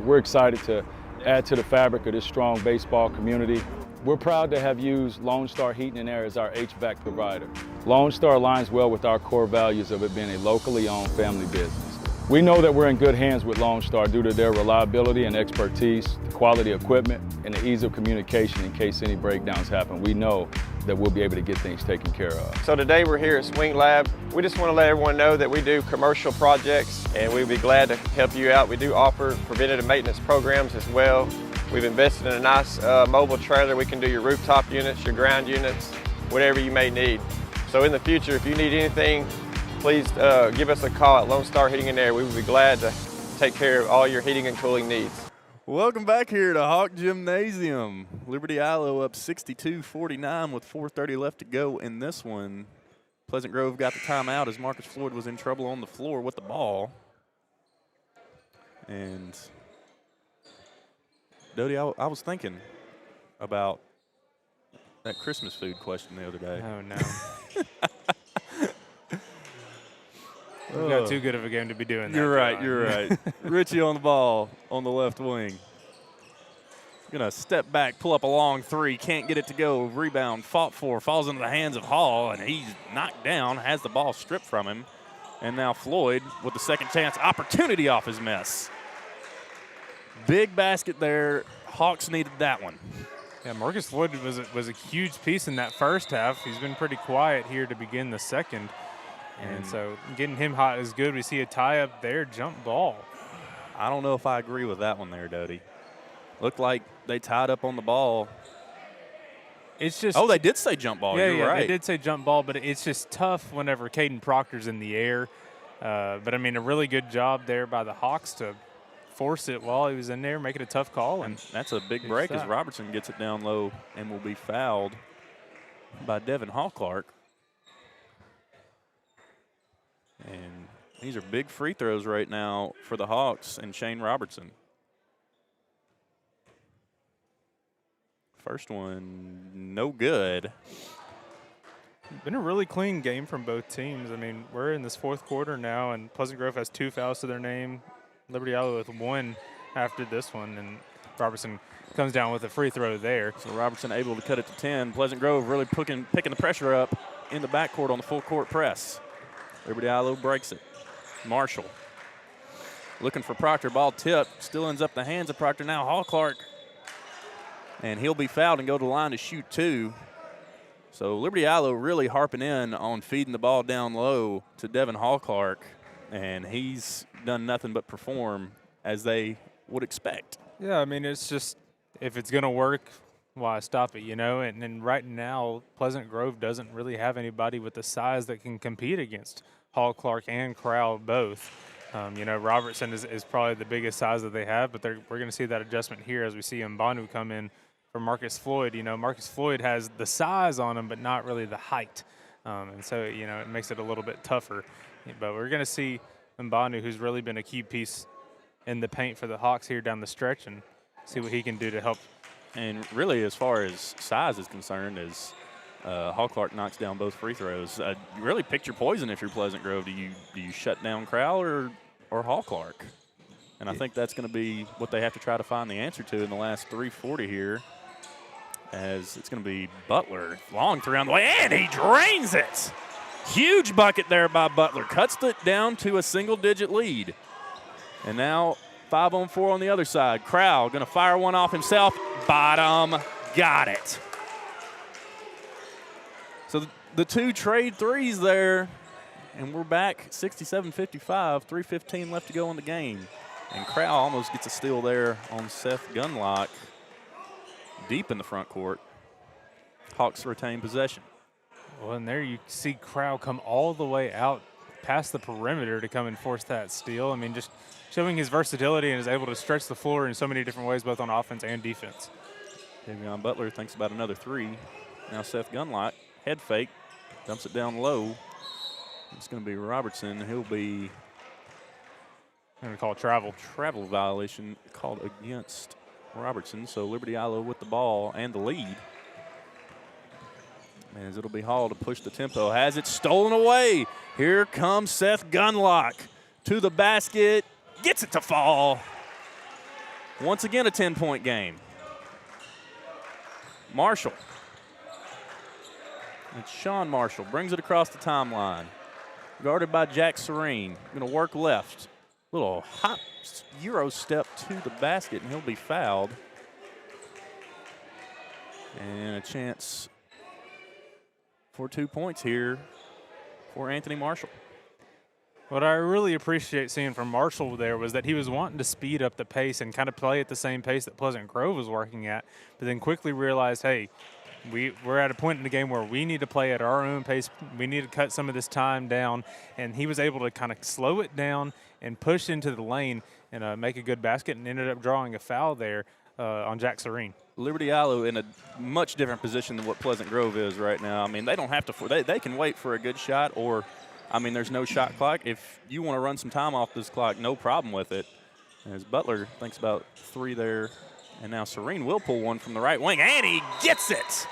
We're excited to add to the fabric of this strong baseball community. We're proud to have used Lone Star Heating and Air as our HVAC provider. Lone Star aligns well with our core values of it being a locally owned family business. We know that we're in good hands with Lone Star due to their reliability and expertise, the quality equipment, and the ease of communication in case any breakdowns happen. We know that we'll be able to get things taken care of. So today we're here at Swing Lab. We just want to let everyone know that we do commercial projects, and we'd be glad to help you out. We do offer preventative maintenance programs as well. We've invested in a nice mobile trailer. We can do your rooftop units, your ground units, whatever you may need. So in the future, if you need anything, please give us a call at Lone Star Heating and Air. We would be glad to take care of all your heating and cooling needs. Welcome back here to Hawk Gymnasium. Liberty-Eylau up 62-49 with 4:30 left to go in this one. Pleasant Grove got the timeout as Marcus Floyd was in trouble on the floor with the ball. And Doty, I was thinking about that Christmas food question the other day. Oh, no. We've got too good of a game to be doing that. You're right. Richie on the ball on the left wing. Gonna step back, pull up a long three, can't get it to go. Rebound, fought for, falls into the hands of Hall, and he's knocked down, has the ball stripped from him. And now Floyd with the second chance opportunity off his mess. Big basket there. Hawks needed that one. Yeah, Marcus Floyd was a huge piece in that first half. He's been pretty quiet here to begin the second. And so getting him hot is good. We see a tie up there, jump ball. I don't know if I agree with that one there, Doty. Looked like they tied up on the ball. It's just. Oh, they did say jump ball. You're right. They did say jump ball, but it's just tough whenever Caden Proctor's in the air. But I mean, a really good job there by the Hawks to force it while he was in there, make it a tough call. And that's a big break as Robertson gets it down low and will be fouled by Devin Hall Clark. These are big free throws right now for the Hawks and Shane Robertson. First one, no good. Been a really clean game from both teams. I mean, we're in this fourth quarter now, and Pleasant Grove has 2 fouls to their name. Liberty-Eylau with 1 after this one, and Robertson comes down with a free throw there. So Robertson able to cut it to 10. Pleasant Grove really picking the pressure up in the backcourt on the full court press. Liberty-Eylau breaks it. Marshall looking for Proctor. Ball tip. Still ends up the hands of Proctor. Now Hall Clark. And he'll be fouled and go to the line to shoot 2. So Liberty-Eylau really harping in on feeding the ball down low to Devin Hall Clark. And he's done nothing but perform as they would expect. Yeah, I mean, it's just, if it's going to work, why stop it, you know? And right now, Pleasant Grove doesn't really have anybody with the size that can compete against Hall Clark and Crowell both. You know, Robertson is probably the biggest size that they have, but we're going to see that adjustment here as we see Mbanu come in for Marcus Floyd. You know, Marcus Floyd has the size on him, but not really the height. And so, you know, it makes it a little bit tougher. But we're going to see Mbanu, who's really been a key piece in the paint for the Hawks here down the stretch, and see what he can do to help. And really, as far as size is concerned, as Hall Clark knocks down both free throws, you really pick your poison if you're Pleasant Grove. Do you shut down Crowell or Hall Clark? And I think that's going to be what they have to try to find the answer to in the last 3:40 here, as it's going to be Butler. Long three on the way, and he drains it. Huge bucket there by Butler. Cuts it down to a single-digit lead. And now 5-on-4 on the other side. Crowell going to fire one off himself. Bottom, got it. So the 2 trade threes there, and we're back 67-55, 3:15 left to go in the game. And Crowell almost gets a steal there on Seth Gunlock deep in the front court. Hawks retain possession. Well, and there you see Crowell come all the way out past the perimeter to come and force that steal. I mean, just showing his versatility and is able to stretch the floor in so many different ways, both on offense and defense. Davion Butler thinks about another 3. Now Seth Gunlock, head fake, dumps it down low. It's going to be Robertson. He'll be going to call travel. Travel violation called against Robertson. So Liberty-Eylau with the ball and the lead. As it'll be Hall to push the tempo. Has it stolen away. Here comes Seth Gunlock to the basket. Gets it to fall. Once again, a 10-point game. Marshall. It's Sean Marshall. Brings it across the timeline. Guarded by Jack Serene. Going to work left. Little hop Euro step to the basket, and he'll be fouled. And a chance for 2 points here for Anthony Marshall. What I really appreciate seeing from Marshall there was that he was wanting to speed up the pace and kind of play at the same pace that Pleasant Grove was working at, but then quickly realized, hey, we're at a point in the game where we need to play at our own pace. We need to cut some of this time down, and he was able to kind of slow it down and push into the lane and make a good basket, and ended up drawing a foul there on Jack Serene. Liberty-Eylau in a much different position than what Pleasant Grove is right now. I mean, they don't have to. They can wait for a good shot, or, I mean, there's no shot clock. If you want to run some time off this clock, no problem with it. As Butler thinks about 3 there, and now Serene will pull one from the right wing, and he gets it.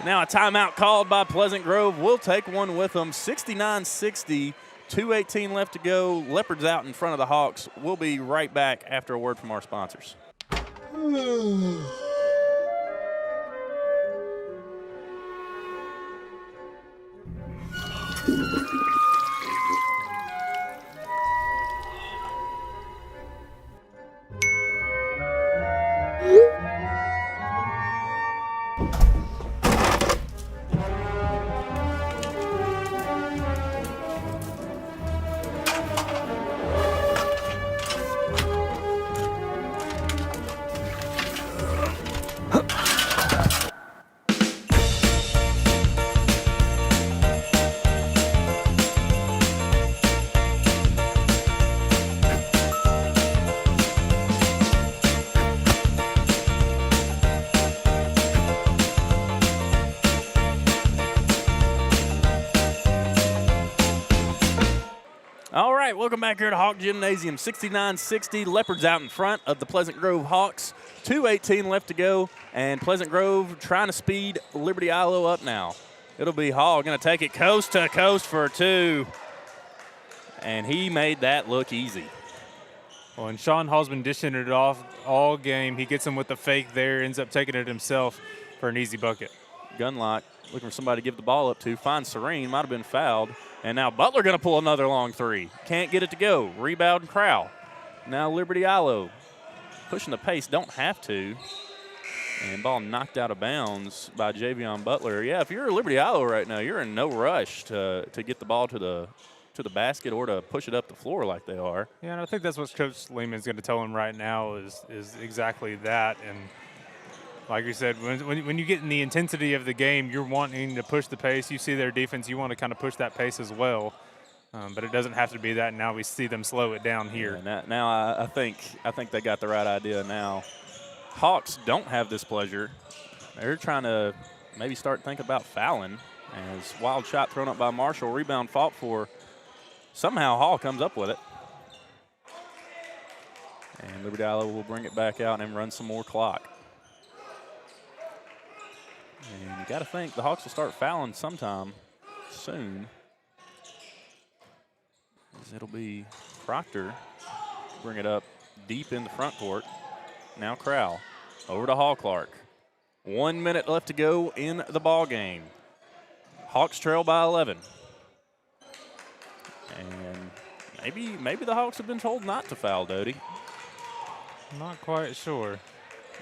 Now a timeout called by Pleasant Grove. We'll take one with them. 69-60, 2:18 left to go. Leopards out in front of the Hawks. We'll be right back after a word from our sponsors. welcome back here to Hawk Gymnasium. 69-60, Leopards out in front of the Pleasant Grove Hawks. 2:18 left to go, and Pleasant Grove trying to speed Liberty-Eylau up now. It'll be Hall going to take it coast to coast for 2, and he made that look easy. Well, and Sean Hall's been dishing it off all game. He gets him with the fake there, ends up taking it himself for an easy bucket. Gunlock looking for somebody to give the ball up to. Finds Serene, might have been fouled. And now Butler going to pull another long 3. Can't get it to go. Rebound Crowell. Now Liberty-Eylau pushing the pace, don't have to. And ball knocked out of bounds by Javion Butler. Yeah, if you're Liberty-Eylau right now, you're in no rush to get the ball to the basket or to push it up the floor like they are. Yeah, and I think that's what Coach Lehman's going to tell him right now is exactly that. And like you said, when you get in the intensity of the game, you're wanting to push the pace. You see their defense, you want to kind of push that pace as well. But it doesn't have to be that. Now we see them slow it down here. Yeah, now I think they got the right idea now. Hawks don't have this pleasure. They're trying to maybe start thinking about fouling. As wild shot thrown up by Marshall, rebound fought for. Somehow Hall comes up with it. And Liberty-Eylau will bring it back out and run some more clock. And you got to think the Hawks will start fouling sometime soon. As it'll be Proctor. Bring it up deep in the front court. Now Crowell over to Hall Clark. 1 minute left to go in the ball game. Hawks trail by 11. And maybe the Hawks have been told not to foul, Doty. Not quite sure.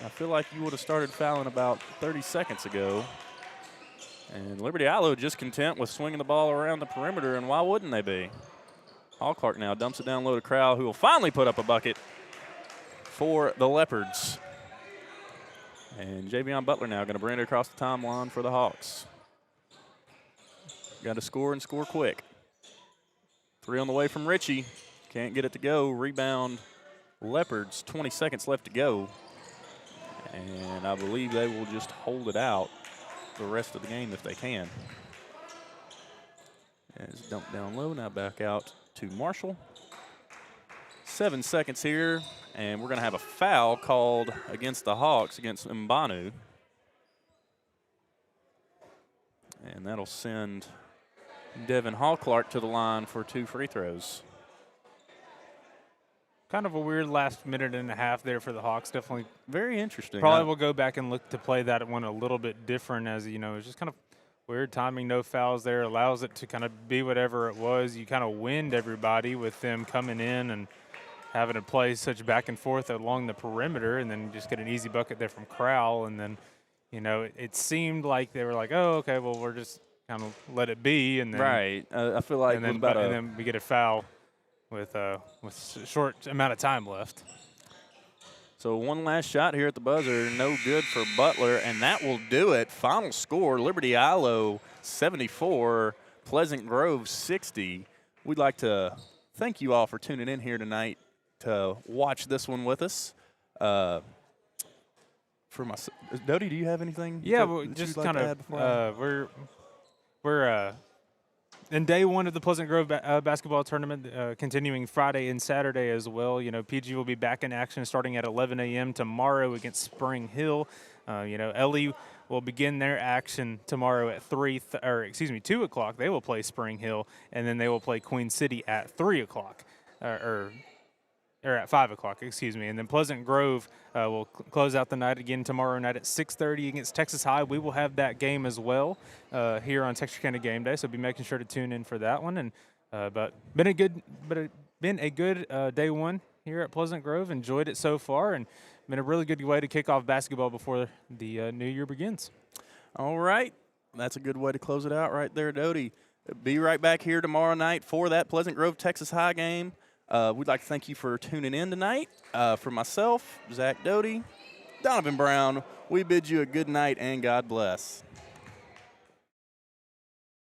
I feel like you would have started fouling about 30 seconds ago. And Liberty-Eylau just content with swinging the ball around the perimeter, and why wouldn't they be? Hall Clark now dumps it down low to Crowell, who will finally put up a bucket for the Leopards. And Javion Butler now going to bring it across the timeline for the Hawks. Got to score and score quick. 3 on the way from Ritchie. Can't get it to go. Rebound Leopards, 20 seconds left to go. And I believe they will just hold it out the rest of the game if they can. As dumped down low, now back out to Marshall. 7 seconds here, and we're going to have a foul called against the Hawks, against Mbanu. And that'll send Devin Hall Clark to the line for 2 free throws. Kind of a weird last minute and a half there for the Hawks. Definitely very interesting. Probably will go back and look to play that one a little bit different, as you know, it's just kind of weird timing, no fouls there, allows it to kind of be whatever it was. You kind of wind everybody with them coming in and having to play such back and forth along the perimeter, and then just get an easy bucket there from Crowell. And then, you know, it seemed like they were like, oh, okay, well, we're just kind of let it be. And then, right. I feel like and then we get a foul with a short amount of time left. So one last shot here at the buzzer, no good for Butler, and that will do it. Final score, Liberty-Eylau 74, Pleasant Grove 60. We'd like to thank you all for tuning in here tonight to watch this one with us. For my Doty, do you have anything? Yeah, well, just kind of we're in day one of the Pleasant Grove basketball tournament, continuing Friday and Saturday as well. You know, PG will be back in action starting at 11 a.m. tomorrow against Spring Hill. You know, Ellie will begin their action tomorrow at 2 o'clock. They will play Spring Hill, and then they will play Queen City at 3 o'clock, or at 5 o'clock, excuse me. And then Pleasant Grove will close out the night again tomorrow night at 6:30 against Texas High. We will have that game as well here on Texarkana Gameday, so be making sure to tune in for that one. And but been a good day one here at Pleasant Grove. Enjoyed it so far, and been a really good way to kick off basketball before the new year begins. All right, that's a good way to close it out right there, Doty. Be right back here tomorrow night for that Pleasant Grove Texas High game. We'd like to thank you for tuning in tonight. For myself, Zach Doty, Donovan Brown, we bid you a good night and God bless.